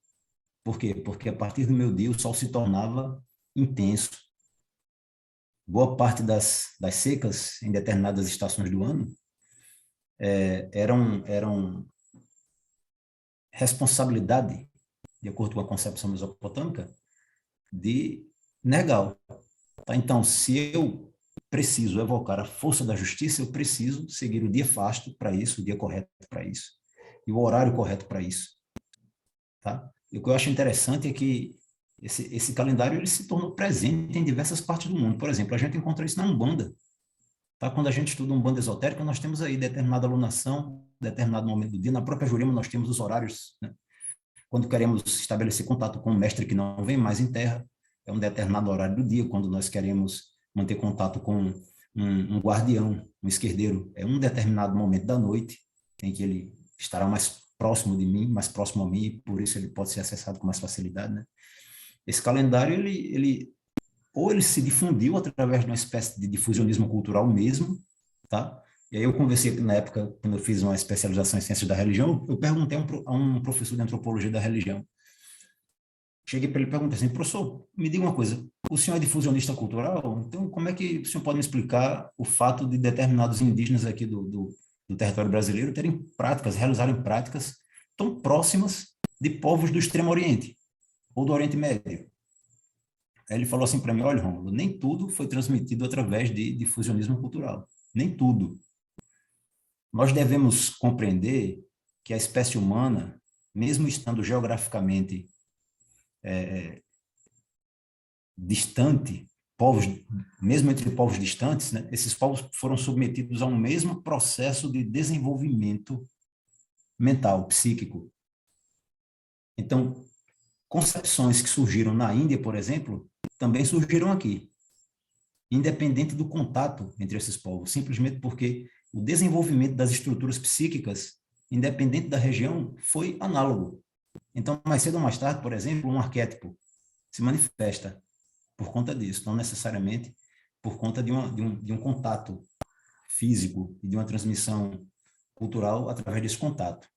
Por quê? Porque a partir do meio-dia o sol se tornava intenso. Boa parte das secas em determinadas estações do ano eram responsabilidade, de acordo com a concepção mesopotâmica, de Nergal. Tá? Então, se eu preciso evocar a força da justiça, eu preciso seguir o dia fasto para isso, o dia correto para isso, e o horário correto para isso. Tá? E o que eu acho interessante é que esse calendário ele se tornou presente em diversas partes do mundo. Por exemplo, a gente encontra isso na Umbanda. Tá? Quando a gente estuda Umbanda esotérica, nós temos aí determinada alunação, determinado momento do dia. Na própria Jurema nós temos os horários, né? Quando queremos estabelecer contato com um mestre que não vem mais em terra, é um determinado horário do dia. Quando nós queremos manter contato com um guardião, um esquerdeiro, é um determinado momento da noite em que ele estará mais próximo de mim, mais próximo a mim, e por isso ele pode ser acessado com mais facilidade, né? Esse calendário, ou ele se difundiu através de uma espécie de difusionismo cultural mesmo, tá? E aí eu conversei na época, quando eu fiz uma especialização em ciências da religião, eu perguntei a um professor de antropologia da religião. Cheguei para ele e perguntei assim: professor, me diga uma coisa, o senhor é difusionista cultural? Então, como é que o senhor pode me explicar o fato de determinados indígenas aqui do território brasileiro realizarem práticas tão próximas de povos do Extremo Oriente ou do Oriente Médio? Aí ele falou assim para mim: olha, Rômulo, nem tudo foi transmitido através de difusionismo cultural, nem tudo. Nós devemos compreender que a espécie humana, mesmo estando geograficamente distante, mesmo entre povos distantes, né, esses povos foram submetidos a um mesmo processo de desenvolvimento mental, psíquico. Então, concepções que surgiram na Índia, por exemplo, também surgiram aqui, independente do contato entre esses povos, simplesmente porque o desenvolvimento das estruturas psíquicas, independente da região, foi análogo. Então, mais cedo ou mais tarde, por exemplo, um arquétipo se manifesta por conta disso, não necessariamente por conta de um contato físico e de uma transmissão cultural através desse contato.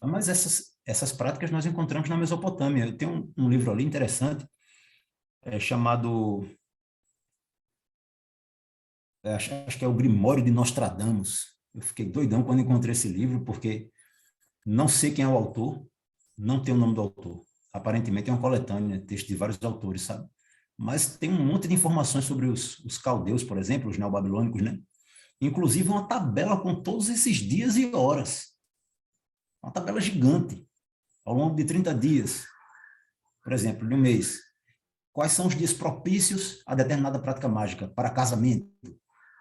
Mas essas práticas nós encontramos na Mesopotâmia. Eu tenho um livro ali interessante, chamado... acho que é o Grimório de Nostradamus. Eu fiquei doidão quando encontrei esse livro, porque não sei quem é o autor, não tem o nome do autor. Aparentemente é uma coletânea, texto de vários autores, sabe? Mas tem um monte de informações sobre os caldeus, por exemplo, os neobabilônicos, né? Inclusive uma tabela com todos esses dias e horas. Uma tabela gigante, ao longo de 30 dias, por exemplo, de um mês. quais são os dias propícios a determinada prática mágica para casamento,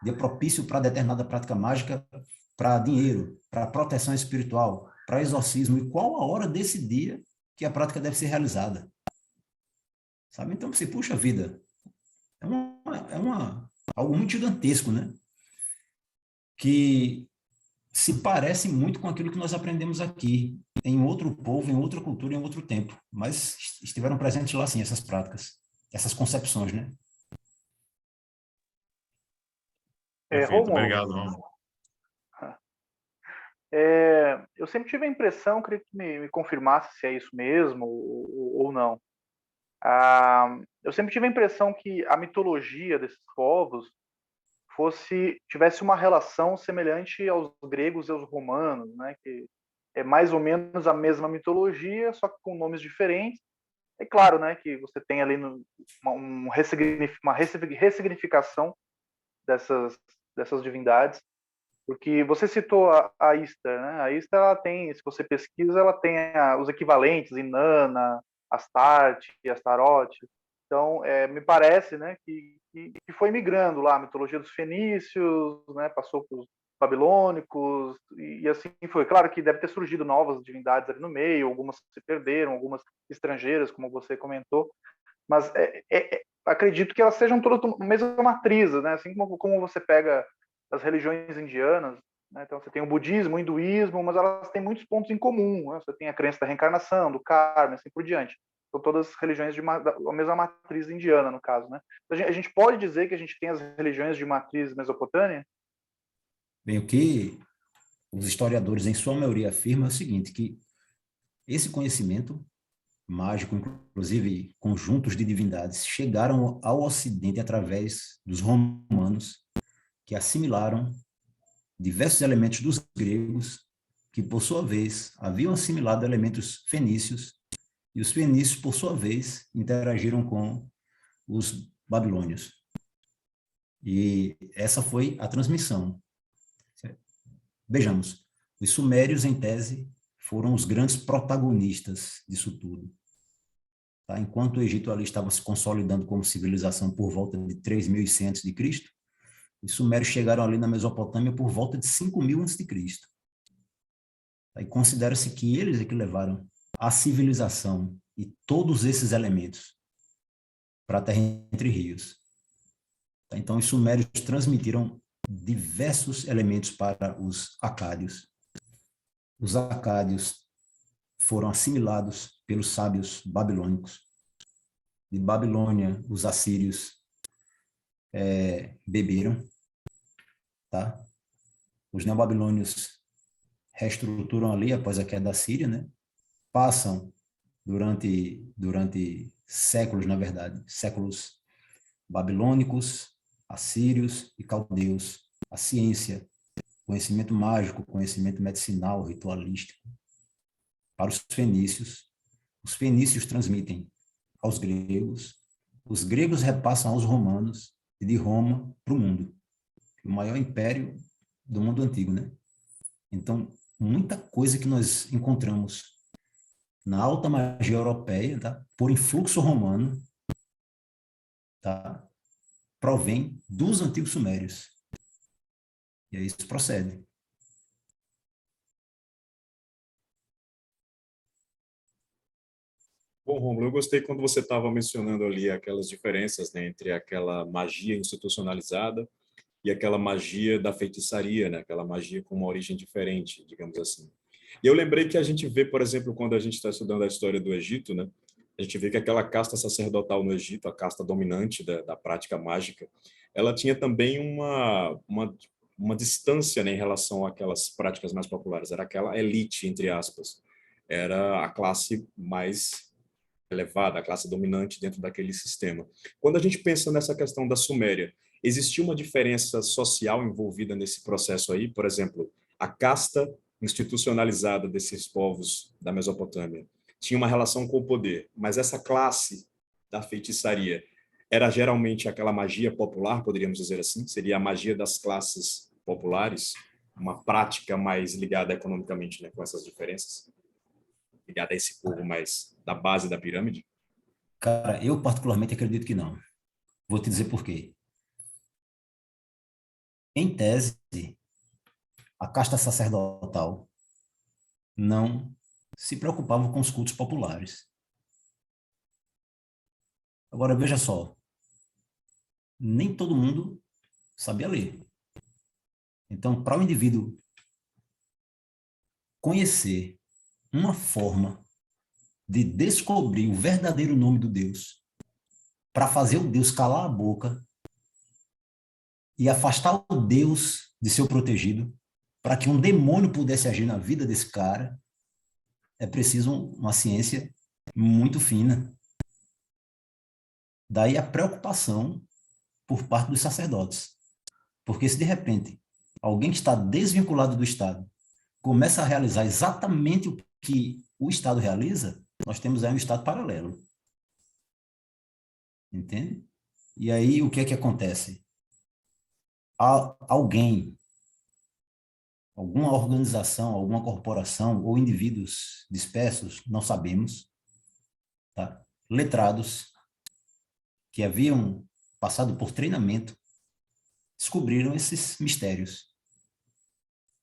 dia propício para determinada prática mágica para dinheiro, para proteção espiritual, para exorcismo, e qual a hora desse dia que a prática deve ser realizada. Sabe? Então, você, puxa vida, algo muito gigantesco, né? Que se parece muito com aquilo que nós aprendemos aqui, em outro povo, em outra cultura, em outro tempo. Mas estiveram presentes lá, sim, essas práticas, essas concepções, né? Perfeito, Rômulo, obrigado, Romulo. eu sempre tive a impressão, queria que me confirmasse se é isso mesmo ou não. Eu sempre tive a impressão que a mitologia desses povos tivesse uma relação semelhante aos gregos e aos romanos, né? Que é mais ou menos a mesma mitologia, só que com nomes diferentes. É claro, né, que você tem ali uma ressignificação dessas divindades, porque você citou a Istar, né? A Istar, ela tem, se você pesquisa, ela tem os equivalentes, Inanna, Astarte, Astarote. Então, me parece, né, que foi migrando lá a mitologia dos fenícios, né, passou para os babilônicos, e assim foi. Claro que deve ter surgido novas divindades ali no meio, algumas se perderam, algumas estrangeiras, como você comentou, mas acredito que elas sejam todas a mesma matriz, né? Assim como você pega as religiões indianas, né? Então você tem o budismo, o hinduísmo, mas elas têm muitos pontos em comum, né? Você tem a crença da reencarnação, do karma, assim por diante. São todas religiões da mesma matriz indiana, no caso, né? Então, a gente pode dizer que a gente tem as religiões de matriz mesopotâmia? Bem, o que os historiadores, em sua maioria, afirmam é o seguinte, que esse conhecimento mágico, inclusive conjuntos de divindades, chegaram ao Ocidente através dos romanos, que assimilaram diversos elementos dos gregos, que, por sua vez, haviam assimilado elementos fenícios, e os fenícios, por sua vez, interagiram com os babilônios. E essa foi a transmissão. Vejamos, os sumérios, em tese, foram os grandes protagonistas disso tudo. Tá? Enquanto o Egito ali estava se consolidando como civilização por volta de 3.100 a.C., os sumérios chegaram ali na Mesopotâmia por volta de 5.000 a.C. E considera-se que eles é que levaram a civilização e todos esses elementos para a terra entre rios. Tá? Então, os sumérios transmitiram diversos elementos para os acádios. Os acádios foram assimilados pelos sábios babilônicos. De Babilônia, os assírios beberam, tá? Os neobabilônios reestruturam ali após a queda da Síria, né? Passam durante séculos, na verdade, séculos babilônicos, assírios e caldeus, a ciência, conhecimento mágico, conhecimento medicinal, ritualístico, para os fenícios transmitem aos gregos, os gregos repassam aos romanos, e de Roma para o mundo, o maior império do mundo antigo, né? Então, muita coisa que nós encontramos na alta magia europeia, tá? Por influxo romano, tá? Provém dos antigos sumérios. E aí isso procede. Bom, Romulo, eu gostei quando você estava mencionando ali aquelas diferenças, né, entre aquela magia institucionalizada e aquela magia da feitiçaria, né, aquela magia com uma origem diferente, digamos assim. E eu lembrei que a gente vê, por exemplo, quando a gente está estudando a história do Egito, né, a gente vê que aquela casta sacerdotal no Egito, a casta dominante da prática mágica, ela tinha também uma distância, né, em relação àquelas práticas mais populares. Era aquela elite, entre aspas. Era a classe mais elevada, a classe dominante dentro daquele sistema. Quando a gente pensa nessa questão da Suméria, existia uma diferença social envolvida nesse processo aí? Por exemplo, a casta institucionalizada desses povos da Mesopotâmia tinha uma relação com o poder, mas essa classe da feitiçaria era geralmente aquela magia popular, poderíamos dizer assim? Seria a magia das classes populares, uma prática mais ligada economicamente, né, com essas diferenças? Ligada a esse povo mais da base da pirâmide? Cara, eu particularmente acredito que não. Vou te dizer por quê. Em tese, a casta sacerdotal não se preocupava com os cultos populares. Agora, veja só, nem todo mundo sabia ler. Então, para o indivíduo conhecer uma forma de descobrir o verdadeiro nome do Deus, para fazer o Deus calar a boca e afastar o Deus de seu protegido, para que um demônio pudesse agir na vida desse cara, é preciso uma ciência muito fina. Daí a preocupação por parte dos sacerdotes. Porque se de repente alguém que está desvinculado do Estado começa a realizar exatamente o que o Estado realiza, nós temos aí um Estado paralelo. Entende? E aí o que é que acontece? Alguém, alguma organização, alguma corporação ou indivíduos dispersos, não sabemos, tá? Letrados, que haviam passado por treinamento, descobriram esses mistérios.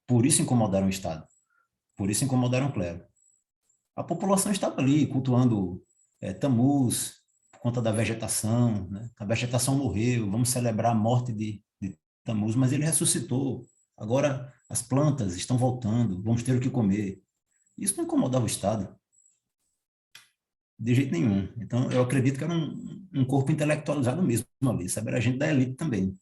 Por isso incomodaram o Estado. Por isso incomodaram o clero. A população estava ali cultuando Tammuz, por conta da vegetação, né? A vegetação morreu, vamos celebrar a morte de Tammuz, mas ele ressuscitou. Agora as plantas estão voltando, vamos ter o que comer. Isso não incomodava o Estado. De jeito nenhum. Então, eu acredito que era um corpo intelectualizado mesmo ali, sabe? Era gente da elite também.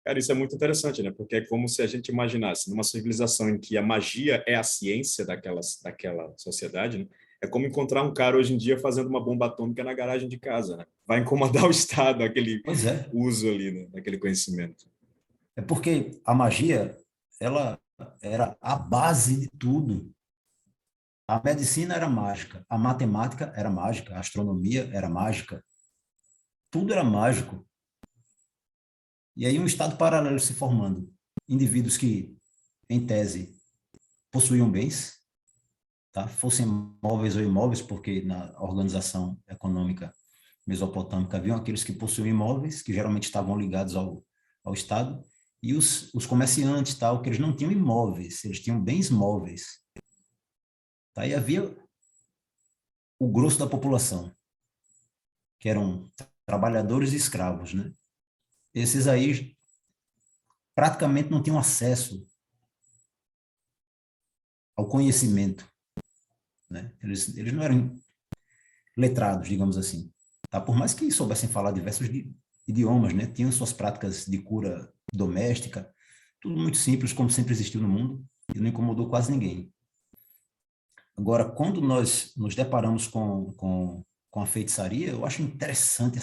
Cara, isso é muito interessante, né? Porque é como se a gente imaginasse, numa civilização em que a magia é a ciência daquela sociedade, né? É como encontrar um cara hoje em dia fazendo uma bomba atômica na garagem de casa, né? Vai incomodar o Estado, aquele uso ali, né? Daquele conhecimento. É porque a magia, ela era a base de tudo. A medicina era mágica, a matemática era mágica, a astronomia era mágica. Tudo era mágico. E aí um estado paralelo se formando. Indivíduos que, em tese, possuíam bens, tá? Fossem móveis ou imóveis, porque na organização econômica mesopotâmica haviam aqueles que possuíam imóveis, que geralmente estavam ligados ao Estado, e os comerciantes, tal, que eles não tinham imóveis, eles tinham bens móveis. Tá? E havia o grosso da população, que eram trabalhadores e escravos, né? Esses aí praticamente não tinham acesso ao conhecimento, né? Eles não eram letrados, digamos assim. Tá? Por mais que soubessem falar diversos idiomas, né? Tinham suas práticas de cura doméstica, tudo muito simples, como sempre existiu no mundo, e não incomodou quase ninguém. Agora, quando nós nos deparamos com a feitiçaria, eu acho interessante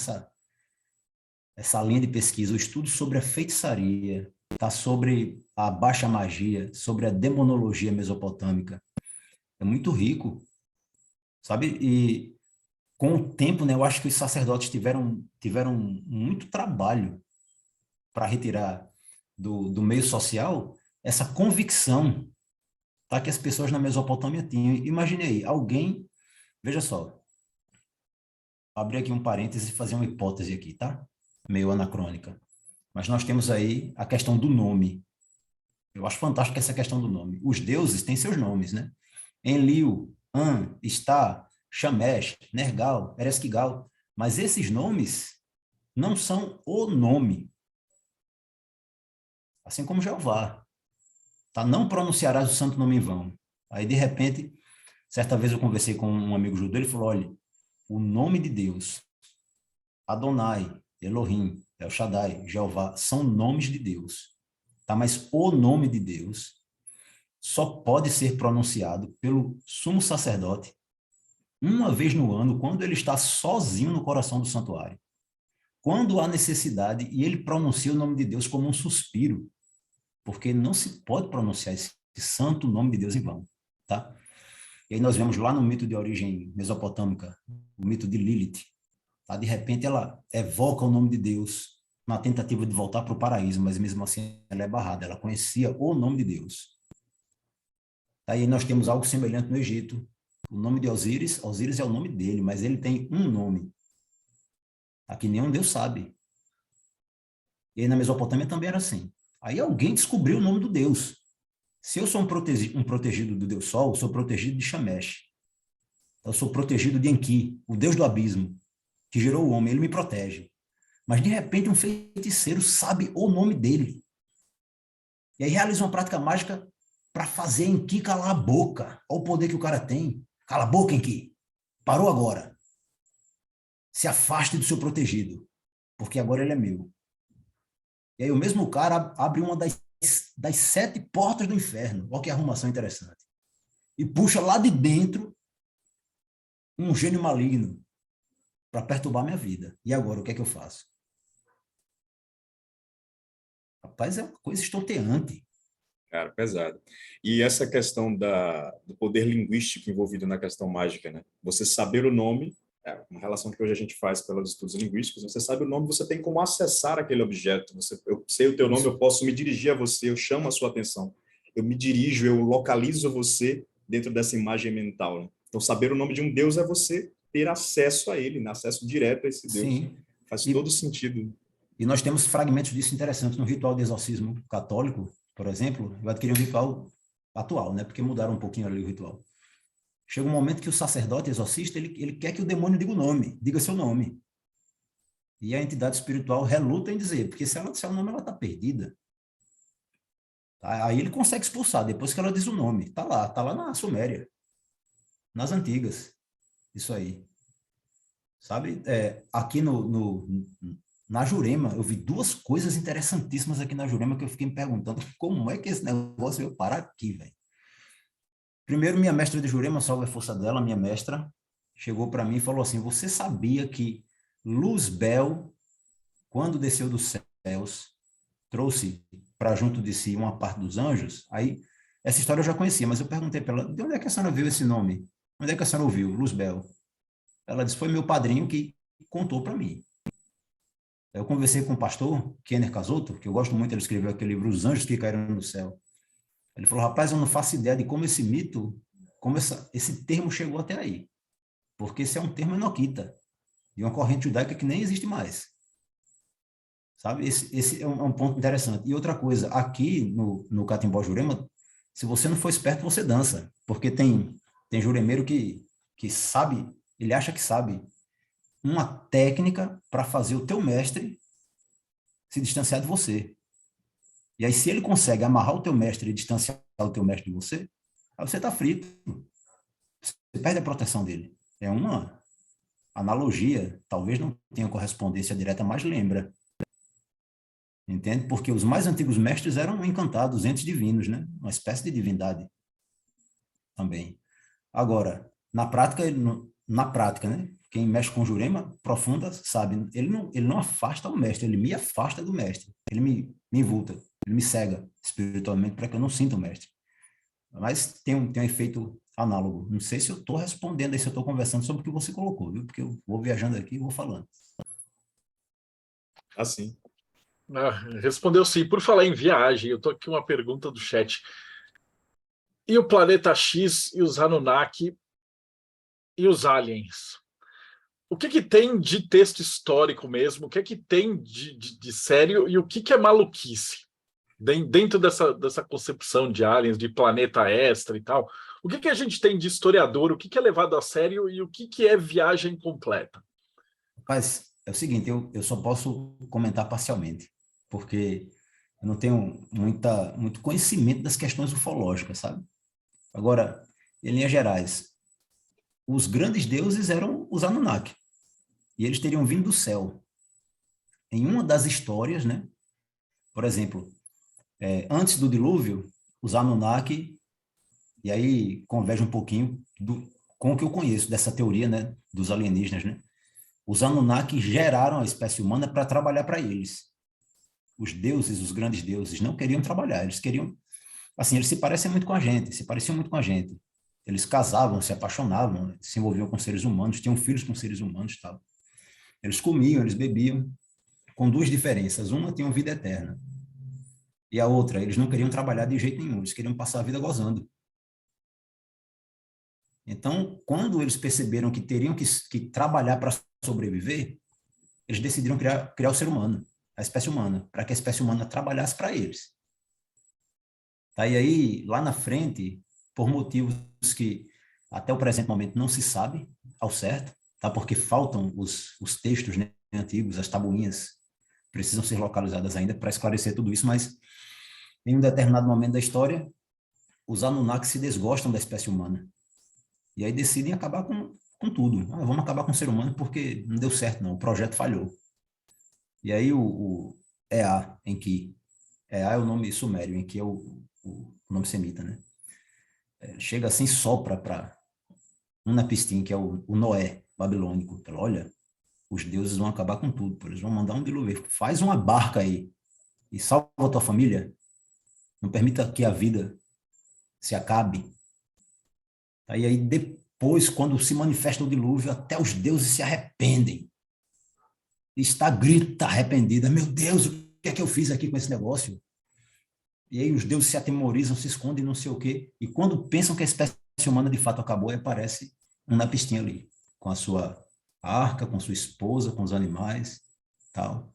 essa linha de pesquisa, o estudo sobre a feitiçaria, tá? Sobre a baixa magia, sobre a demonologia mesopotâmica. É muito rico, sabe? E com o tempo, né, eu acho que os sacerdotes tiveram muito trabalho para retirar do meio social essa convicção, tá, que as pessoas na Mesopotâmia tinham. Imagine aí, alguém, veja só, abrir aqui um parêntese e fazer uma hipótese aqui, tá? Meio anacrônica. Mas nós temos aí a questão do nome. Eu acho fantástico essa questão do nome. Os deuses têm seus nomes, né? Enlil, An, Istá, Shamesh, Nergal, Ereskkigal. Mas esses nomes não são o nome. Assim como Jeová. Tá? Não pronunciarás o santo nome em vão. Aí, de repente, certa vez eu conversei com um amigo judeu, ele falou, olha, o nome de Deus, Adonai, Elohim, El Shaddai, Jeová, são nomes de Deus. Tá? Mas o nome de Deus só pode ser pronunciado pelo sumo sacerdote uma vez no ano, quando ele está sozinho no coração do santuário. Quando há necessidade, e ele pronuncia o nome de Deus como um suspiro, porque não se pode pronunciar esse santo nome de Deus em vão. Tá? E aí nós vemos lá no mito de origem mesopotâmica, o mito de Lilith. Tá? De repente ela evoca o nome de Deus na tentativa de voltar para o paraíso, mas mesmo assim ela é barrada, ela conhecia o nome de Deus. Aí nós temos algo semelhante no Egito, O nome de Osíris, Osíris é o nome dele, mas ele tem um nome. Aqui nenhum Deus sabe. E aí na Mesopotâmia também era assim. Aí alguém descobriu o nome do Deus. Se eu sou um protegido do Deus Sol, eu sou protegido de Shamesh. Eu sou protegido de Enki, o Deus do abismo, que gerou o homem, ele me protege. Mas de repente um feiticeiro sabe o nome dele. E aí realiza uma prática mágica para fazer Enki calar a boca. Olha o poder que o cara tem. Cala a boca, Enki. Parou agora. Se afaste do seu protegido, porque agora ele é meu. E aí o mesmo cara abre uma das 7 portas do inferno. Olha que arrumação interessante. E puxa lá de dentro um gênio maligno para perturbar minha vida. E agora, o que é que eu faço? Rapaz, é uma coisa estonteante. Cara, pesado. E essa questão do poder linguístico envolvido na questão mágica, né? Você saber o nome, é uma relação que hoje a gente faz pelos estudos linguísticos, você sabe o nome, você tem como acessar aquele objeto. Eu sei o teu nome, eu posso me dirigir a você, eu chamo a sua atenção. Eu me dirijo, eu localizo você dentro dessa imagem mental, né? Então, saber o nome de um Deus é você ter acesso a ele, né? Acesso direto a esse Deus. Sim. Faz todo sentido. E nós temos fragmentos disso interessantes no ritual de exorcismo católico, por exemplo. Eu adquiri um ritual atual, né? Porque mudaram um pouquinho ali o ritual. Chega um momento que o sacerdote exorcista, ele quer que o demônio diga o nome, diga seu nome. E a entidade espiritual reluta em dizer, porque se ela disser o nome, ela está perdida. Aí ele consegue expulsar, depois que ela diz o nome. Está lá na Suméria, nas antigas, isso aí. Sabe, aqui na Jurema, eu vi 2 coisas interessantíssimas aqui na Jurema que eu fiquei me perguntando como é que esse negócio veio parar aqui, velho. Primeiro, minha mestra de Jurema, salve a força dela, minha mestra, chegou para mim e falou assim, você sabia que Luzbel, quando desceu dos céus, trouxe para junto de si uma parte dos anjos? Aí, essa história eu já conhecia, mas eu perguntei para ela, de onde é que a senhora viu esse nome? Onde é que a senhora ouviu, Luzbel? Ela disse, foi meu padrinho que contou para mim. Eu conversei com o pastor Kenner Casoto, que eu gosto muito, ele escreveu aquele livro Os Anjos que Caíram do Céu. Ele falou, rapaz, eu não faço ideia de como esse mito, como esse termo chegou até aí. Porque esse é um termo enoquita, de uma corrente judaica que nem existe mais. Sabe? Esse é um ponto interessante. E outra coisa, aqui no Catimbó Jurema, se você não for esperto, você dança. Porque tem juremeiro que sabe, ele acha que sabe uma técnica para fazer o teu mestre se distanciar de você. E aí, se ele consegue amarrar o teu mestre e distanciar o teu mestre de você, aí você está frito. Você perde a proteção dele. É uma analogia, talvez não tenha correspondência direta, mas lembra. Entende? Porque os mais antigos mestres eram encantados, entes divinos, né? Uma espécie de divindade também. Agora, na prática, né? Quem mexe com Jurema profunda sabe, ele não afasta o mestre, ele me afasta do mestre, ele me invulta, ele me cega espiritualmente para que eu não sinta o mestre. Mas tem um efeito análogo. Não sei se eu estou respondendo aí, se eu estou conversando sobre o que você colocou, viu? Porque eu vou viajando aqui e vou falando. Assim. Respondeu sim. Por falar em viagem, eu estou aqui uma pergunta do chat. E o planeta X e os Anunnaki e os aliens? O que tem de texto histórico mesmo? O que tem de sério e o que é maluquice? Dentro dessa concepção de aliens, de planeta extra e tal, o que a gente tem de historiador? O que é levado a sério e o que é viagem completa? Rapaz, é o seguinte, eu só posso comentar parcialmente, porque eu não tenho muito conhecimento das questões ufológicas, sabe? Agora, em linhas gerais, os grandes deuses eram os Anunnaki. E eles teriam vindo do céu. Em uma das histórias, né? Por exemplo, antes do dilúvio, os Anunnaki, e aí converge um pouquinho com o que eu conheço dessa teoria, né? Dos alienígenas, né? Os Anunnaki geraram a espécie humana para trabalhar para eles. Os deuses, os grandes deuses, não queriam trabalhar. Eles queriam... Assim, eles se pareciam muito com a gente. Eles casavam, se apaixonavam, se envolviam com seres humanos, tinham filhos com seres humanos e tal. Eles comiam, eles bebiam, com 2 diferenças. Uma tinha vida eterna. E a outra, eles não queriam trabalhar de jeito nenhum, eles queriam passar a vida gozando. Então, quando eles perceberam que teriam que trabalhar para sobreviver, eles decidiram criar o ser humano, a espécie humana, para que a espécie humana trabalhasse para eles. Tá? E aí, lá na frente, por motivos que até o presente momento não se sabe ao certo, tá? Porque faltam os textos, né, antigos, as tabuinhas precisam ser localizadas ainda para esclarecer tudo isso, mas em um determinado momento da história, os Anunnaki se desgostam da espécie humana. E aí decidem acabar com tudo. Ah, vamos acabar com o ser humano porque não deu certo, não. O projeto falhou. E aí o Ea, Ea é o nome sumério, em que é o nome semita, né? Chega assim, sopra para Unapistim, que é o Noé babilônico. Fala, olha, os deuses vão acabar com tudo, pô, eles vão mandar um dilúvio. Faz uma barca aí e salva a tua família. Não permita que a vida se acabe. E aí depois, quando se manifesta o dilúvio, até os deuses se arrependem. Está grita arrependida. Meu Deus, o que é que eu fiz aqui com esse negócio? E aí os deuses se atemorizam, se escondem, não sei o quê. E quando pensam que a espécie humana de fato acabou, aparece um Napistim ali, com a sua arca, com sua esposa, com os animais, tal.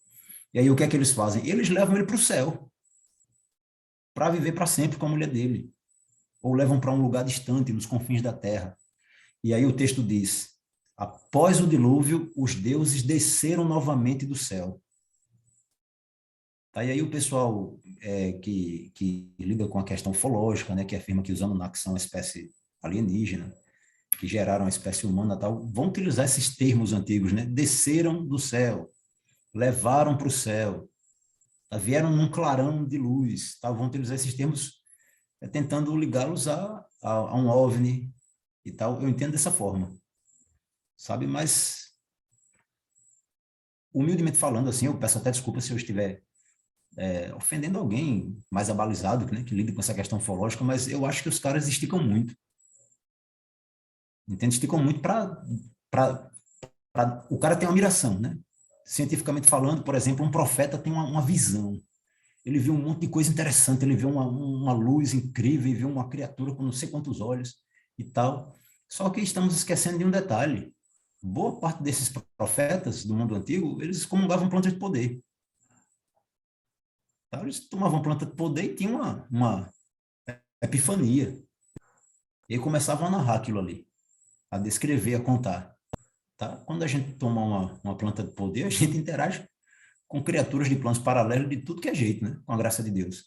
E aí o que é que eles fazem? Eles levam ele para o céu, para viver para sempre com a mulher dele. Ou levam para um lugar distante, nos confins da terra. E aí o texto diz, após o dilúvio, os deuses desceram novamente do céu. Tá? E aí o pessoal que lida com a questão ufológica, né, que afirma que os Anunnaki são uma espécie alienígena, que geraram a espécie humana, tal, vão utilizar esses termos antigos, né? Desceram do céu, levaram para o céu, tá? Vieram num clarão de luz, tá? Vão utilizar esses termos tentando ligá-los a um OVNI e tal. Eu entendo dessa forma, sabe? Mas, humildemente falando, assim, eu peço até desculpa se eu estiver ofendendo alguém mais abalizado, né, que lida com essa questão ufológica, mas eu acho que os caras esticam muito. Entende? Esticam muito para o cara ter uma miração, né? Cientificamente falando, por exemplo, um profeta tem uma visão. Ele viu um monte de coisa interessante, ele viu uma luz incrível, ele viu uma criatura com não sei quantos olhos e tal. Só que estamos esquecendo de um detalhe. Boa parte desses profetas do mundo antigo, eles comungavam plantas de poder. Tá? Eles tomavam planta de poder e tinham uma epifania. E aí começavam a narrar aquilo ali, a descrever, a contar. Tá? Quando a gente toma uma planta de poder, a gente interage com criaturas de planos paralelos de tudo que é jeito, né? Com a graça de Deus.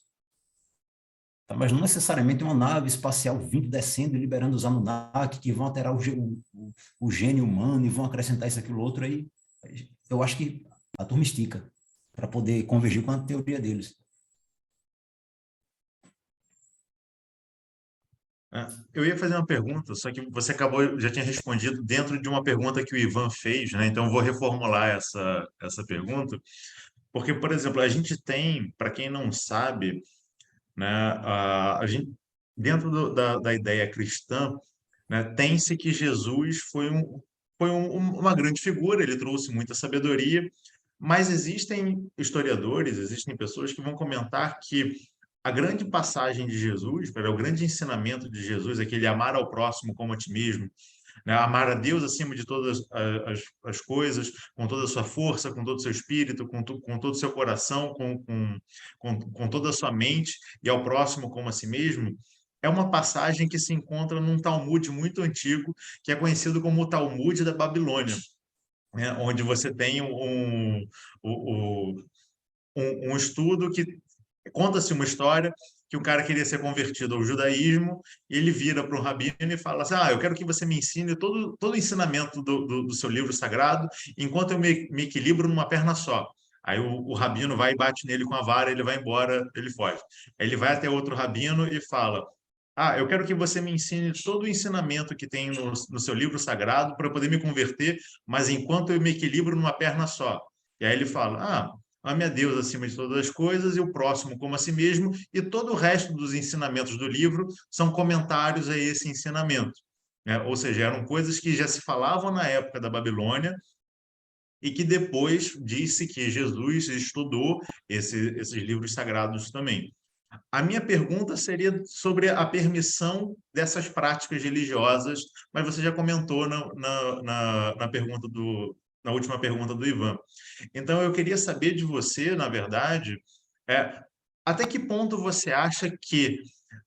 Tá? Mas não necessariamente uma nave espacial vindo, descendo e liberando os Anunnaki, que vão alterar o gene humano e vão acrescentar isso, aquilo, outro. Aí eu acho que a turma estica para poder convergir com a teoria deles. Eu ia fazer uma pergunta, só que você já tinha respondido dentro de uma pergunta que o Ivan fez, né? Então eu vou reformular essa pergunta, porque, por exemplo, a gente tem, para quem não sabe, né, a gente, dentro da ideia cristã, né, tem-se que Jesus uma grande figura, ele trouxe muita sabedoria, mas existem historiadores, existem pessoas que vão comentar que a grande passagem de Jesus, o grande ensinamento de Jesus, aquele amar ao próximo como a ti mesmo, né? Amar a Deus acima de todas as coisas, com toda a sua força, com todo o seu espírito, com todo o seu coração, com toda a sua mente, e ao próximo como a si mesmo, é uma passagem que se encontra num Talmud muito antigo, que é conhecido como o Talmud da Babilônia, né? Onde você tem um estudo que conta-se uma história que um cara queria ser convertido ao judaísmo, e ele vira para um rabino e fala assim, eu quero que você me ensine todo o ensinamento do seu livro sagrado, enquanto eu me equilibro numa perna só. Aí o rabino vai e bate nele com a vara, ele vai embora, ele foge. Aí ele vai até outro rabino e fala, eu quero que você me ensine todo o ensinamento que tem no seu livro sagrado para poder me converter, mas enquanto eu me equilibro numa perna só. E aí ele fala, ame a Deus acima de todas as coisas e o próximo como a si mesmo, e todo o resto dos ensinamentos do livro são comentários a esse ensinamento, né? Ou seja, eram coisas que já se falavam na época da Babilônia e que depois disse que Jesus estudou esses livros sagrados também. A minha pergunta seria sobre a permissão dessas práticas religiosas, mas você já comentou na última pergunta do Ivan. Então, eu queria saber de você, na verdade, até que ponto você acha que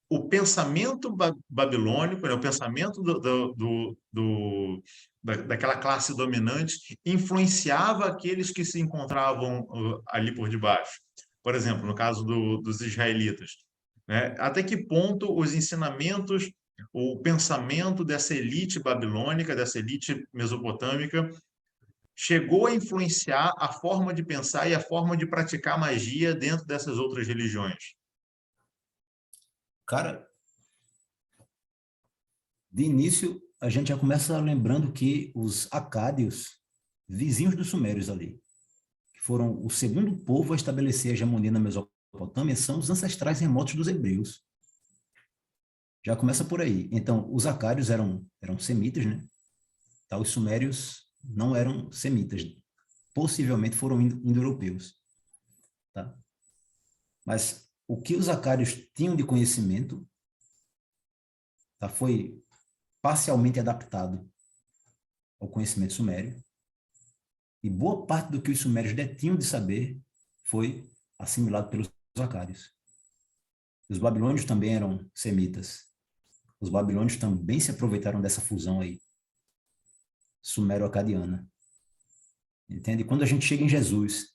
o pensamento babilônico, né, o pensamento daquela classe dominante, influenciava aqueles que se encontravam ali por debaixo? Por exemplo, no caso dos israelitas, né? Até que ponto os ensinamentos, o pensamento dessa elite babilônica, dessa elite mesopotâmica, chegou a influenciar a forma de pensar e a forma de praticar magia dentro dessas outras religiões? Cara, de início, a gente já começa lembrando que os acádios, vizinhos dos sumérios ali, que foram o segundo povo a estabelecer a hegemonia na Mesopotâmia, são os ancestrais remotos dos hebreus. Já começa por aí. Então, os acádios eram semitas, né? Tá, os sumérios não eram semitas, possivelmente foram indo-europeus. Tá? Mas o que os acádios tinham de conhecimento, tá, foi parcialmente adaptado ao conhecimento sumério, e boa parte do que os sumérios detinham de saber foi assimilado pelos acádios. Os babilônios também eram semitas. Os babilônios também se aproveitaram dessa fusão aí, sumero-acadiana. Entende? Quando a gente chega em Jesus,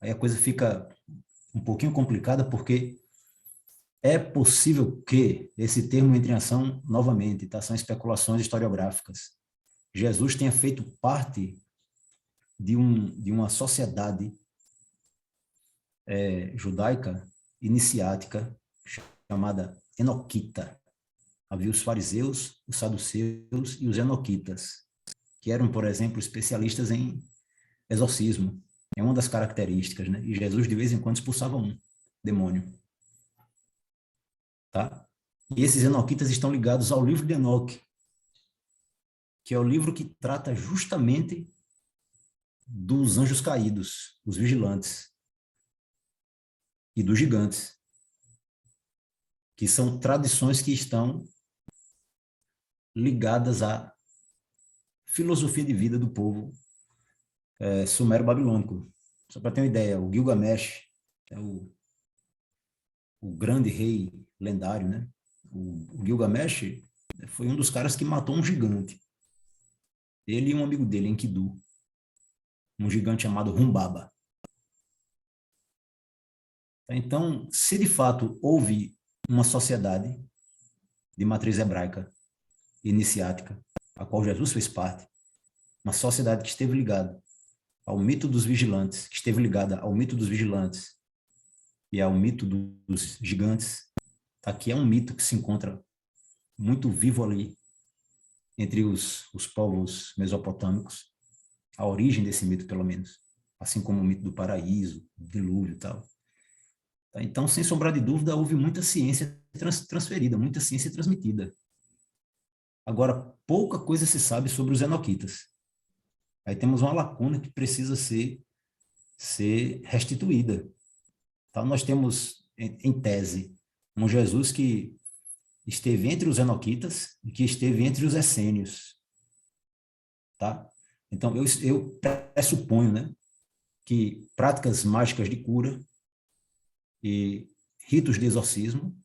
aí a coisa fica um pouquinho complicada, porque é possível que esse termo entre em ação novamente, tá? São especulações historiográficas. Jesus tenha feito parte de uma sociedade judaica iniciática chamada enoquita. Havia os fariseus, os saduceus e os enoquitas, que eram, por exemplo, especialistas em exorcismo. É uma das características, né? E Jesus, de vez em quando, expulsava um demônio. Tá? E esses enoquitas estão ligados ao livro de Enoque, que é o livro que trata justamente dos anjos caídos, os vigilantes, e dos gigantes, que são tradições que estão ligadas à filosofia de vida do povo sumero-babilônico. Só para ter uma ideia, o Gilgamesh é o grande rei lendário, né? O Gilgamesh foi um dos caras que matou um gigante. Ele e um amigo dele, Enkidu. Um gigante chamado Humbaba. Então, se de fato houve uma sociedade de matriz hebraica, iniciática, a qual Jesus fez parte, uma sociedade que esteve ligada ao mito dos vigilantes, que esteve ligada ao mito dos vigilantes e ao mito dos gigantes, aqui é um mito que se encontra muito vivo ali entre os povos mesopotâmicos, a origem desse mito, pelo menos, assim como o mito do paraíso, do dilúvio e tal. Então, sem sombrar de dúvida, houve muita ciência transferida, muita ciência transmitida. Agora, pouca coisa se sabe sobre os enoquitas. Aí temos uma lacuna que precisa ser restituída. Então, nós temos, em tese, um Jesus que esteve entre os enoquitas e que esteve entre os essênios. Tá? Então, eu pressuponho, né, que práticas mágicas de cura e ritos de exorcismo,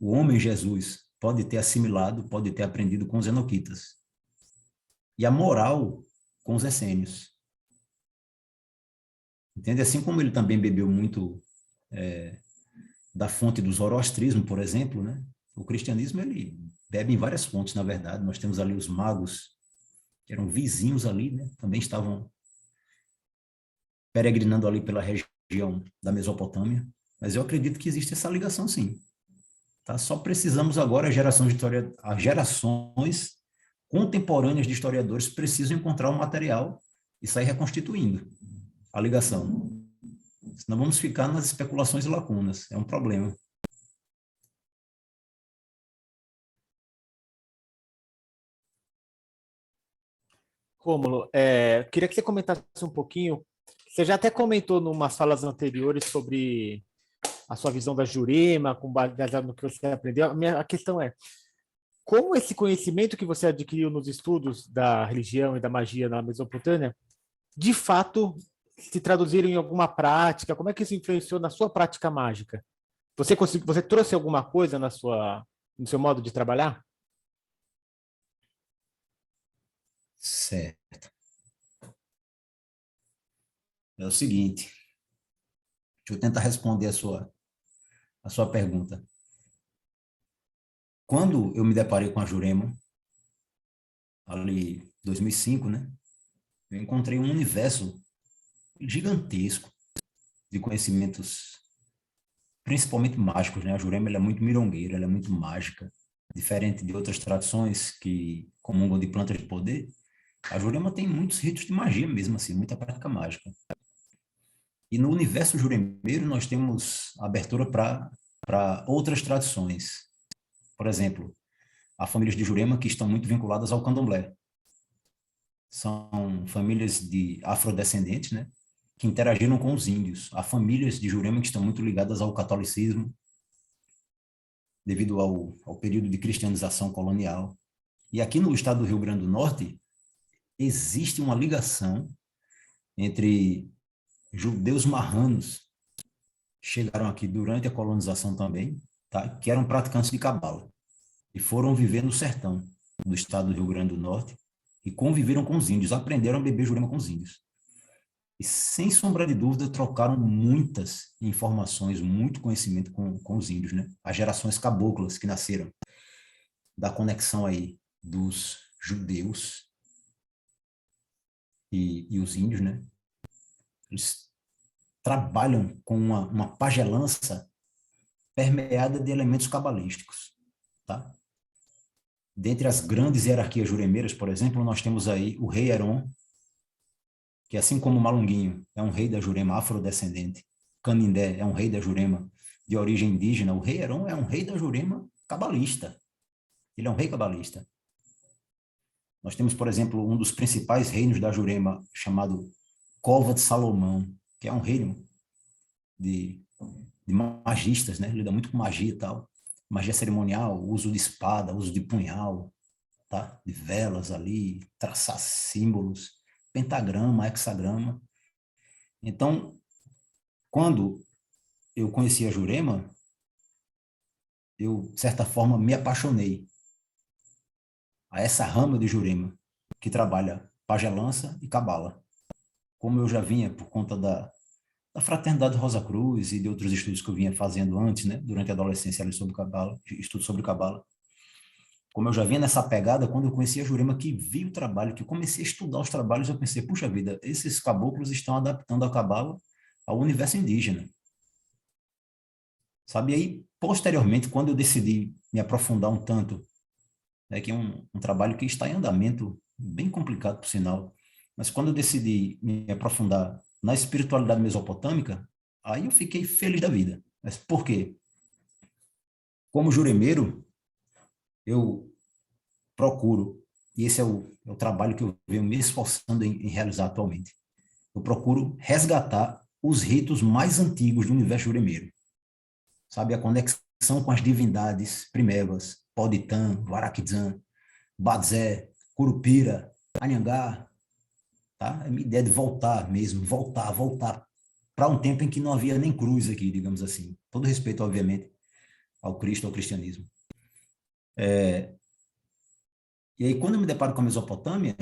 o homem Jesus pode ter assimilado, pode ter aprendido com os enoquitas. E a moral com os essênios. Entende? Assim como ele também bebeu muito da fonte do zoroastrismo, por exemplo, né? O cristianismo ele bebe em várias fontes, na verdade. Nós temos ali os magos, que eram vizinhos ali, né? Também estavam peregrinando ali pela região da Mesopotâmia. Mas eu acredito que existe essa ligação, sim. Tá? Só precisamos agora, as gerações contemporâneas de historiadores precisam encontrar o material e sair reconstituindo a ligação. Senão vamos ficar nas especulações e lacunas. É um problema. Rômulo, queria que você comentasse um pouquinho. Você já até comentou em umas falas anteriores sobre a sua visão da Jurema, com baseado no que você aprendeu. A questão é, como esse conhecimento que você adquiriu nos estudos da religião e da magia na Mesopotâmia, de fato, se traduziram em alguma prática? Como é que isso influenciou na sua prática mágica? Você trouxe alguma coisa no seu modo de trabalhar? Certo. É o seguinte, deixa eu tentar responder a sua pergunta. Quando eu me deparei com a Jurema, ali em 2005, né? Eu encontrei um universo gigantesco de conhecimentos, principalmente mágicos, né? A Jurema, ela é muito mirongueira, ela é muito mágica, diferente de outras tradições que comungam de plantas de poder. A Jurema tem muitos ritos de magia mesmo, assim, muita prática mágica. E no universo juremeiro nós temos abertura para outras tradições. Por exemplo, há famílias de Jurema que estão muito vinculadas ao candomblé. São famílias de afrodescendentes, né, que interagiram com os índios. Há famílias de Jurema que estão muito ligadas ao catolicismo, devido ao período de cristianização colonial. E aqui no estado do Rio Grande do Norte, existe uma ligação entre judeus marranos, que chegaram aqui durante a colonização também, tá? Que eram praticantes de cabala, e foram viver no sertão do estado do Rio Grande do Norte, e conviveram com os índios, aprenderam a beber Jurema com os índios. E, sem sombra de dúvida, trocaram muitas informações, muito conhecimento com os índios, né? As gerações caboclas que nasceram da conexão aí dos judeus e os índios, né? Eles trabalham com uma pagelança permeada de elementos cabalísticos, tá? Dentre as grandes hierarquias juremeiras, por exemplo, nós temos aí o rei Heron, que assim como Malunguinho é um rei da Jurema afrodescendente, Canindé é um rei da Jurema de origem indígena, o rei Heron é um rei da Jurema cabalista. Ele é um rei cabalista. Nós temos, por exemplo, um dos principais reinos da Jurema, chamado Cova de Salomão, que é um reino de magistas, né? Lida muito com magia e tal. Magia cerimonial, uso de espada, uso de punhal, tá? De velas ali, traçar símbolos, pentagrama, hexagrama. Então, quando eu conheci a Jurema, eu, de certa forma, me apaixonei a essa rama de Jurema, que trabalha pagelança e cabala. Como eu já vinha por conta da Fraternidade Rosa Cruz e de outros estudos que eu vinha fazendo antes, né, durante a adolescência ali sobre cabala, estudo sobre cabala. Como eu já vinha nessa pegada, quando eu conheci a Jurema, que vi o trabalho, que eu comecei a estudar os trabalhos, eu pensei, puxa vida, esses caboclos estão adaptando a cabala ao universo indígena. Sabe, e aí, posteriormente, quando eu decidi me aprofundar um tanto, né, que é um trabalho que está em andamento, bem complicado, por sinal, mas quando eu decidi me aprofundar na espiritualidade mesopotâmica, aí eu fiquei feliz da vida. Mas por quê? Como juremeiro, eu procuro, e esse é o trabalho que eu venho me esforçando em realizar atualmente, eu procuro resgatar os ritos mais antigos do universo juremeiro. Sabe, a conexão com as divindades primevas, Poditã, Varaquizã, Badzé, Curupira, Anhangá, tá? A minha ideia é de voltar mesmo, voltar para um tempo em que não havia nem cruz aqui, digamos assim. Todo respeito, obviamente, ao Cristo, ao cristianismo. E aí, quando eu me deparo com a Mesopotâmia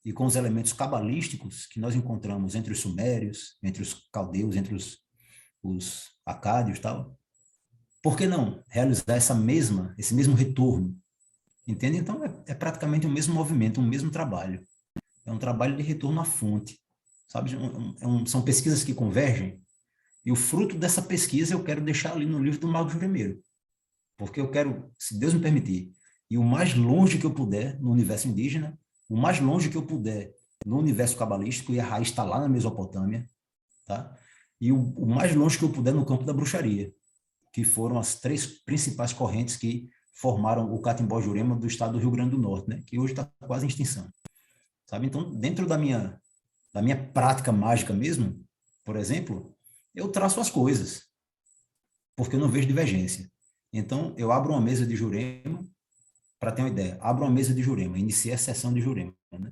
e com os elementos cabalísticos que nós encontramos entre os sumérios, entre os caldeus, entre os acádios e tal, por que não realizar esse mesmo retorno? Entende? Então, é praticamente o mesmo movimento, o mesmo trabalho. É um trabalho de retorno à fonte, sabe? São pesquisas que convergem, e o fruto dessa pesquisa eu quero deixar ali no livro do Mago Juremeiro, porque eu quero, se Deus me permitir, ir o mais longe que eu puder no universo indígena, o mais longe que eu puder no universo cabalístico, e a raiz está lá na Mesopotâmia, tá? E o mais longe que eu puder no campo da bruxaria, que foram as 3 principais correntes que formaram o Catimbó Jurema do estado do Rio Grande do Norte, né? Que hoje está quase em extinção. Sabe? Então, dentro da minha prática mágica mesmo, por exemplo, eu traço as coisas. porque eu não vejo divergência. Então, eu abro uma mesa de Jurema, para ter uma ideia, abro uma mesa de Jurema, iniciei a sessão de Jurema, né?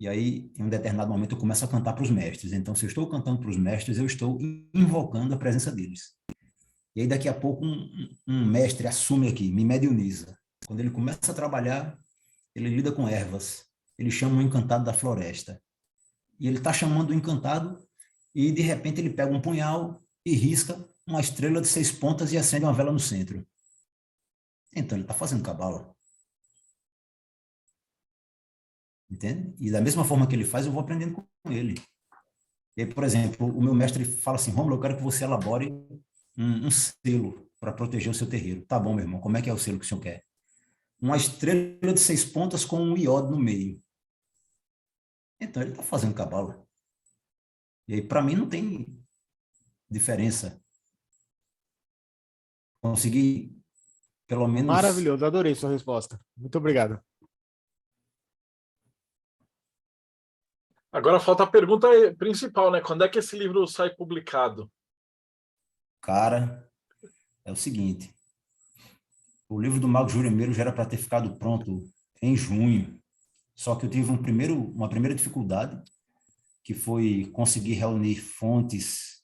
E aí, em um determinado momento, eu começo a cantar para os mestres. Então, se eu estou cantando para os mestres, eu estou invocando a presença deles. E aí, daqui a pouco, um mestre assume aqui, me mediuniza. Quando ele começa a trabalhar, ele lida com ervas. Ele chama um encantado da floresta. E ele está chamando o encantado e, de repente, ele pega um punhal e risca uma estrela de 6 pontas e acende uma vela no centro. Então, ele está fazendo cabala. Entende? E da mesma forma que ele faz, eu vou aprendendo com ele. E aí, por exemplo, o meu mestre fala assim, Rômulo, eu quero que você elabore um selo para proteger o seu terreiro. Tá bom, meu irmão, como é que é o selo que o senhor quer? Uma estrela de 6 pontas com um iode no meio. Então, ele está fazendo cabala. E aí, para mim, não tem diferença. Consegui, pelo menos... Maravilhoso, adorei sua resposta. Muito obrigado. Agora falta a pergunta principal, né? Quando é que esse livro sai publicado? Cara, é o seguinte. O livro do Mago Juremeiro já era para ter ficado pronto em junho. Só que eu tive uma primeira dificuldade, que foi conseguir reunir fontes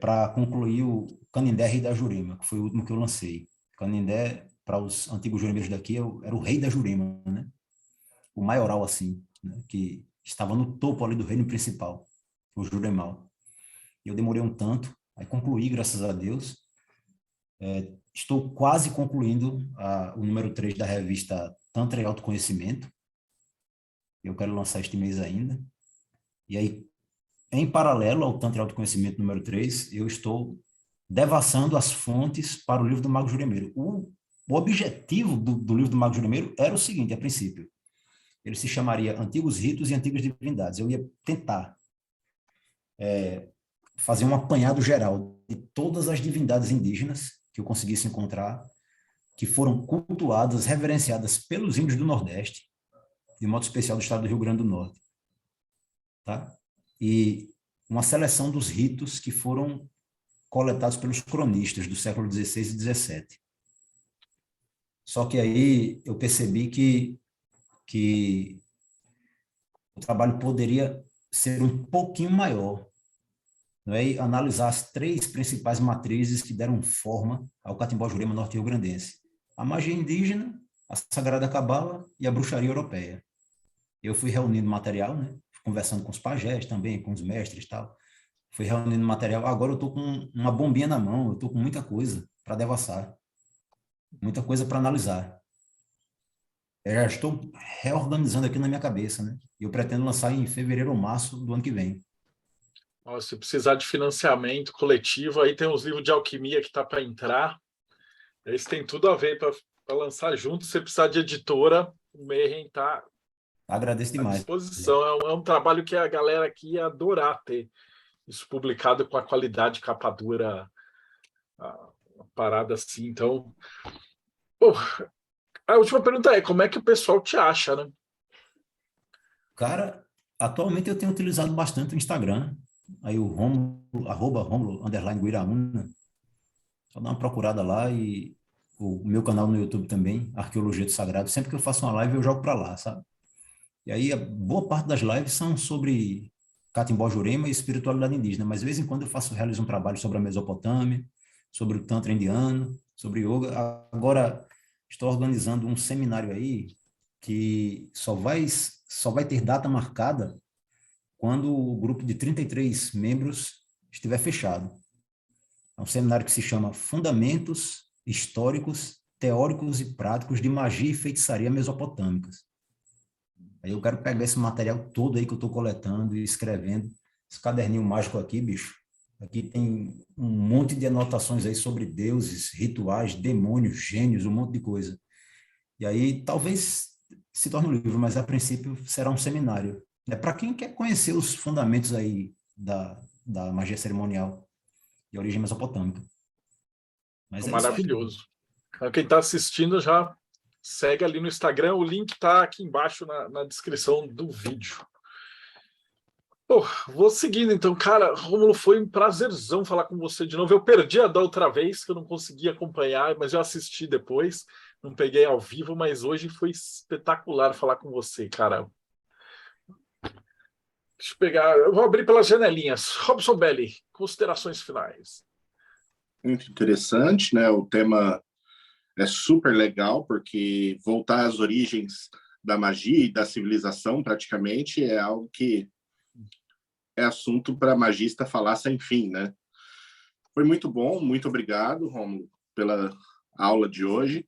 para concluir o Canindé Rei da Jurema, que foi o último que eu lancei. Canindé, para os antigos juremeiros daqui, era o rei da Jurema, né? O maioral, assim, né? Que estava no topo ali do reino principal, o Juremal. Eu demorei um tanto, aí concluí, graças a Deus. Estou quase concluindo o número 3 da revista Tantra e Autoconhecimento. Eu quero lançar este mês ainda. E aí, em paralelo ao Tantra e Autoconhecimento número 3, eu estou devassando as fontes para o livro do Mago Juremeiro. O objetivo do livro do Mago Juremeiro era o seguinte, a princípio. Ele se chamaria Antigos Ritos e Antigas Divindades. Eu ia tentar fazer um apanhado geral de todas as divindades indígenas que eu conseguisse encontrar, que foram cultuadas, reverenciadas pelos índios do Nordeste, de modo especial do estado do Rio Grande do Norte. Tá? E uma seleção dos ritos que foram coletados pelos cronistas do século XVI e XVII. Só que aí eu percebi que o trabalho poderia ser um pouquinho maior, não é? E analisar as 3 principais matrizes que deram forma ao Catimbó Jurema norte-rio-grandense: a magia indígena, a sagrada cabala e a bruxaria europeia. Eu fui reunindo material, né? Conversando com os pajés também, com os mestres e tal. Fui reunindo material. Agora eu estou com uma bombinha na mão, eu estou com muita coisa para devassar, muita coisa para analisar. Eu já estou reorganizando aqui na minha cabeça, né? E eu pretendo lançar em fevereiro ou março do ano que vem. Se precisar de financiamento coletivo, aí tem uns livros de alquimia que está para entrar. Eles têm tudo a ver para lançar junto. Se você precisar de editora, o Mayhem está Agradeço à demais. disposição. É um trabalho que a galera aqui ia adorar ter isso publicado com a qualidade capa dura, uma parada assim. Então, a última pergunta é, como é que o pessoal te acha, né? Cara, atualmente eu tenho utilizado bastante o Instagram, aí o Romulo, @Romulo_Guiraúna. Só dá uma procurada lá, e o meu canal no YouTube também, Arqueologia do Sagrado. Sempre que eu faço uma live, eu jogo para lá, sabe? E aí a boa parte das lives são sobre Catimbó Jurema e espiritualidade indígena, mas de vez em quando eu realizo um trabalho sobre a Mesopotâmia, sobre o Tantra indiano, sobre yoga. Agora estou organizando um seminário aí que só vai ter data marcada quando o grupo de 33 membros estiver fechado. É um seminário que se chama Fundamentos Históricos, Teóricos e Práticos de Magia e Feitiçaria Mesopotâmicas. Aí eu quero pegar esse material todo aí que eu estou coletando e escrevendo. Esse caderninho mágico aqui, bicho. Aqui tem um monte de anotações aí sobre deuses, rituais, demônios, gênios, um monte de coisa. E aí talvez se torne um livro, mas a princípio será um seminário. É para quem quer conhecer os fundamentos aí da magia cerimonial de origem mesopotâmica. Mas é maravilhoso. Então, quem está assistindo já segue ali no Instagram, o link está aqui embaixo na descrição do vídeo. Pô, vou seguindo então, cara. Rômulo, foi um prazerzão falar com você de novo. Eu perdi a da outra vez, que eu não consegui acompanhar, mas eu assisti depois. Não peguei ao vivo, mas hoje foi espetacular falar com você, cara. Deixa eu pegar, eu vou abrir pelas janelinhas. Robson Belli, considerações finais. Muito interessante, né? O tema é super legal, porque voltar às origens da magia e da civilização, praticamente, é algo que é assunto para magista falar sem fim, né? Foi muito bom, muito obrigado, Rômulo, pela aula de hoje.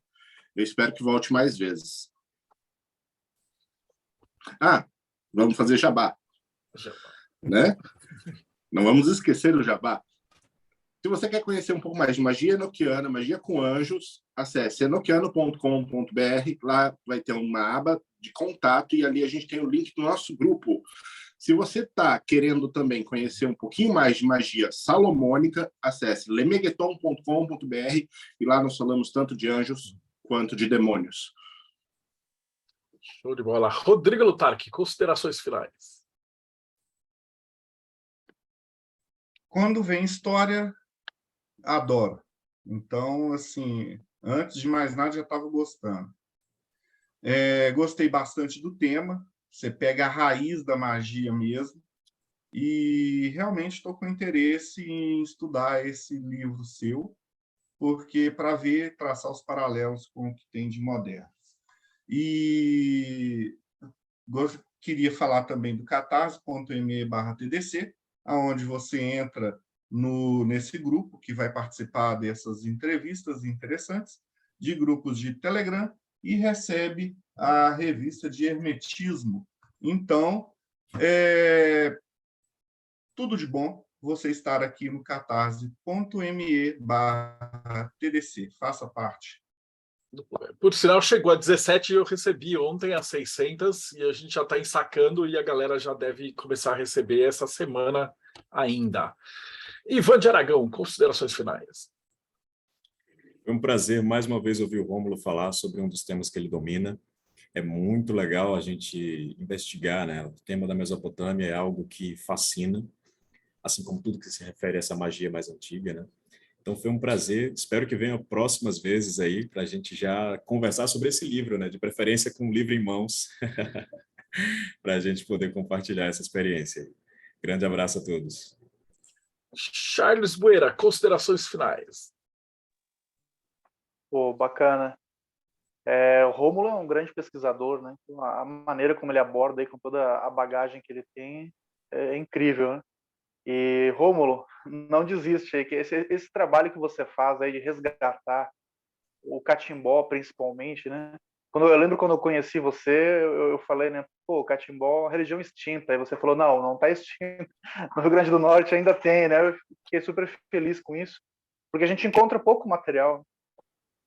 Eu espero que volte mais vezes. Ah, vamos fazer jabá, né? Não vamos esquecer o jabá. Se você quer conhecer um pouco mais de magia enoquiana, magia com anjos, acesse enoquiano.com.br. Lá vai ter uma aba de contato e ali a gente tem o link do nosso grupo. Se você está querendo também conhecer um pouquinho mais de magia salomônica, acesse lemegeton.com.br e lá nós falamos tanto de anjos quanto de demônios. Show de bola. Rodrigo Lutarque, considerações finais. Quando vem história, adoro. Então, assim, antes de mais nada, já estava gostando. Gostei bastante do tema. Você pega a raiz da magia mesmo. E realmente estou com interesse em estudar esse livro seu, porque para ver, traçar os paralelos com o que tem de moderno. E queria falar também do catarse.me/TDC, onde você entra nesse grupo que vai participar dessas entrevistas interessantes, de grupos de Telegram, e recebe a revista de Hermetismo. Então, tudo de bom você estar aqui no catarse.me/TDC. Faça parte. Por sinal, chegou a 17 e eu recebi ontem as 600 e a gente já está ensacando e a galera já deve começar a receber essa semana ainda. Ivan de Aragão, considerações finais. Foi um prazer mais uma vez ouvir o Rômulo falar sobre um dos temas que ele domina. É muito legal a gente investigar, né? O tema da Mesopotâmia é algo que fascina, assim como tudo que se refere a essa magia mais antiga, né? Então foi um prazer, espero que venham próximas vezes aí para a gente já conversar sobre esse livro, né? De preferência com o livro em mãos, para a gente poder compartilhar essa experiência. Grande abraço a todos. Charles Bueira, considerações finais. Pô, bacana. O Rômulo é um grande pesquisador, né? Então, a maneira como ele aborda aí, com toda a bagagem que ele tem, é incrível, né? E, Rômulo, não desiste aí, que esse trabalho que você faz aí de resgatar o catimbó, principalmente, né? Eu lembro quando eu conheci você, eu falei, né? Pô, o catimbó é uma religião extinta. Aí você falou, não está extinta. No Rio Grande do Norte ainda tem, né? Eu fiquei super feliz com isso, porque a gente encontra pouco material.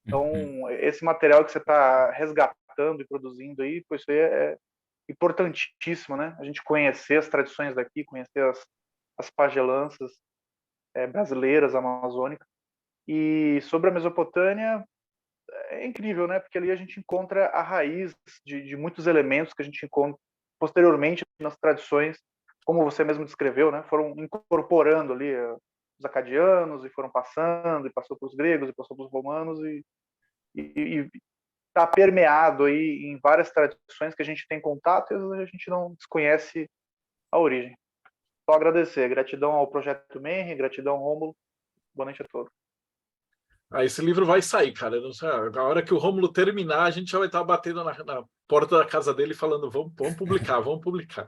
Então, esse material que você está resgatando e produzindo aí, pois isso aí é importantíssimo, né? A gente conhecer as tradições daqui, conhecer as pagelanças brasileiras, amazônicas. E sobre a Mesopotâmia, é incrível, né? Porque ali a gente encontra a raiz de muitos elementos que a gente encontra posteriormente nas tradições, como você mesmo descreveu, né? Foram incorporando ali os acadianos e foram passando, e passou para os gregos, e passou para os romanos, e está permeado aí em várias tradições que a gente tem contato e às vezes a gente não desconhece a origem. Só agradecer. Gratidão ao Projeto Menri, gratidão ao Rômulo. Boa noite a todos. Esse livro vai sair, cara. Não sei, a hora que o Rômulo terminar, a gente já vai estar batendo na porta da casa dele falando, vamos publicar, vamos publicar.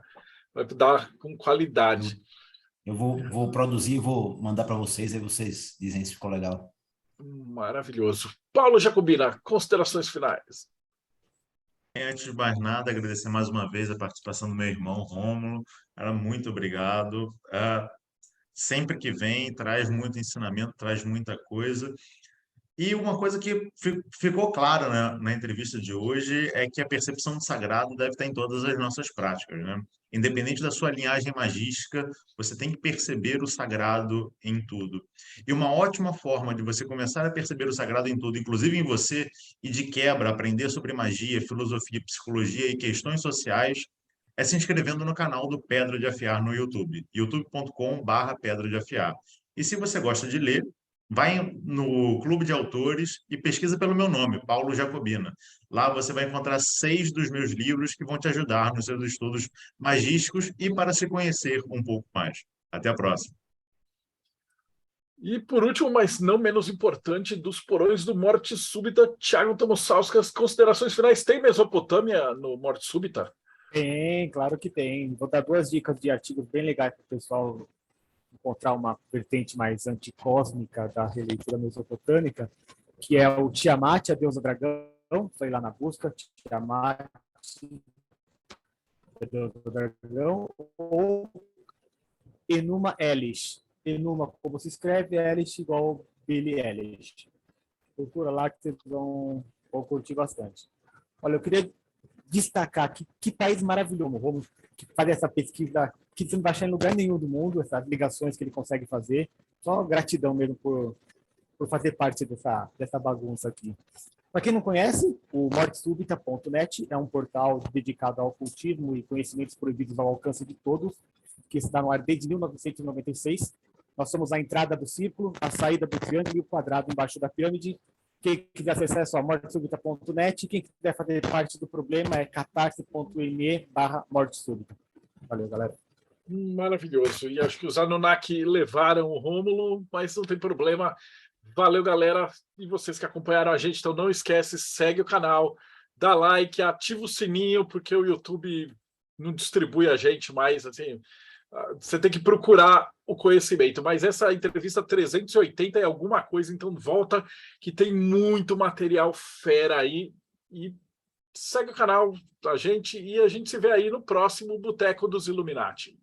Vai dar com qualidade. Eu vou produzir e vou mandar para vocês, aí vocês dizem se ficou legal. Maravilhoso. Paulo Jacobina, considerações finais. Antes de mais nada, agradecer mais uma vez a participação do meu irmão Rômulo. Muito obrigado. Sempre que vem, traz muito ensinamento, traz muita coisa. E uma coisa que ficou clara, né, na entrevista de hoje é que a percepção do sagrado deve estar em todas as nossas práticas, né? Independente da sua linhagem magística, você tem que perceber o sagrado em tudo. E uma ótima forma de você começar a perceber o sagrado em tudo, inclusive em você, e de quebra aprender sobre magia, filosofia, psicologia e questões sociais, é se inscrevendo no canal do Pedra de Afiar no YouTube, youtube.com/Pedra de Afiar. E se você gosta de ler, vai no Clube de Autores e pesquisa pelo meu nome, Paulo Jacobina. Lá você vai encontrar 6 dos meus livros que vão te ajudar nos seus estudos magísticos e para se conhecer um pouco mais. Até a próxima. E por último, mas não menos importante, dos porões do Morte Súbita, Thiago Tomosauskas, considerações finais. Tem Mesopotâmia no Morte Súbita? Tem, claro que tem. Vou dar 2 dicas de artigos bem legais para o pessoal encontrar uma vertente mais anticósmica da releitura mesopotâmica, que é o Tiamat, a deusa dragão, foi lá na busca, Tiamat, a deusa dragão, ou Enuma Elish. Enuma, como se escreve, Elish igual Billy Elish. Procura lá que vocês vão curtir bastante. Olha, eu queria destacar que país maravilhoso, Romulo, que faz essa pesquisa que você não vai achar em lugar nenhum do mundo, essas ligações que ele consegue fazer. Só gratidão mesmo por fazer parte dessa bagunça aqui. Para quem não conhece, o mortesubita.net é um portal dedicado ao ocultismo e conhecimentos proibidos ao alcance de todos, que está no ar desde 1996. Nós somos a entrada do círculo, a saída do triângulo e o quadrado embaixo da pirâmide. Quem quiser acessar é só mortesubita.net. Quem quiser fazer parte do problema é catarse.me/mortesubita. Valeu, galera. Maravilhoso. E acho que os Anunnaki levaram o Rômulo, mas não tem problema. Valeu, galera. E vocês que acompanharam a gente, então não esquece, segue o canal, dá like, ativa o sininho, porque o YouTube não distribui a gente mais, assim, você tem que procurar o conhecimento. Mas essa entrevista 380 é alguma coisa, então volta, que tem muito material fera aí. E segue o canal da gente e a gente se vê aí no próximo Boteco dos Illuminati.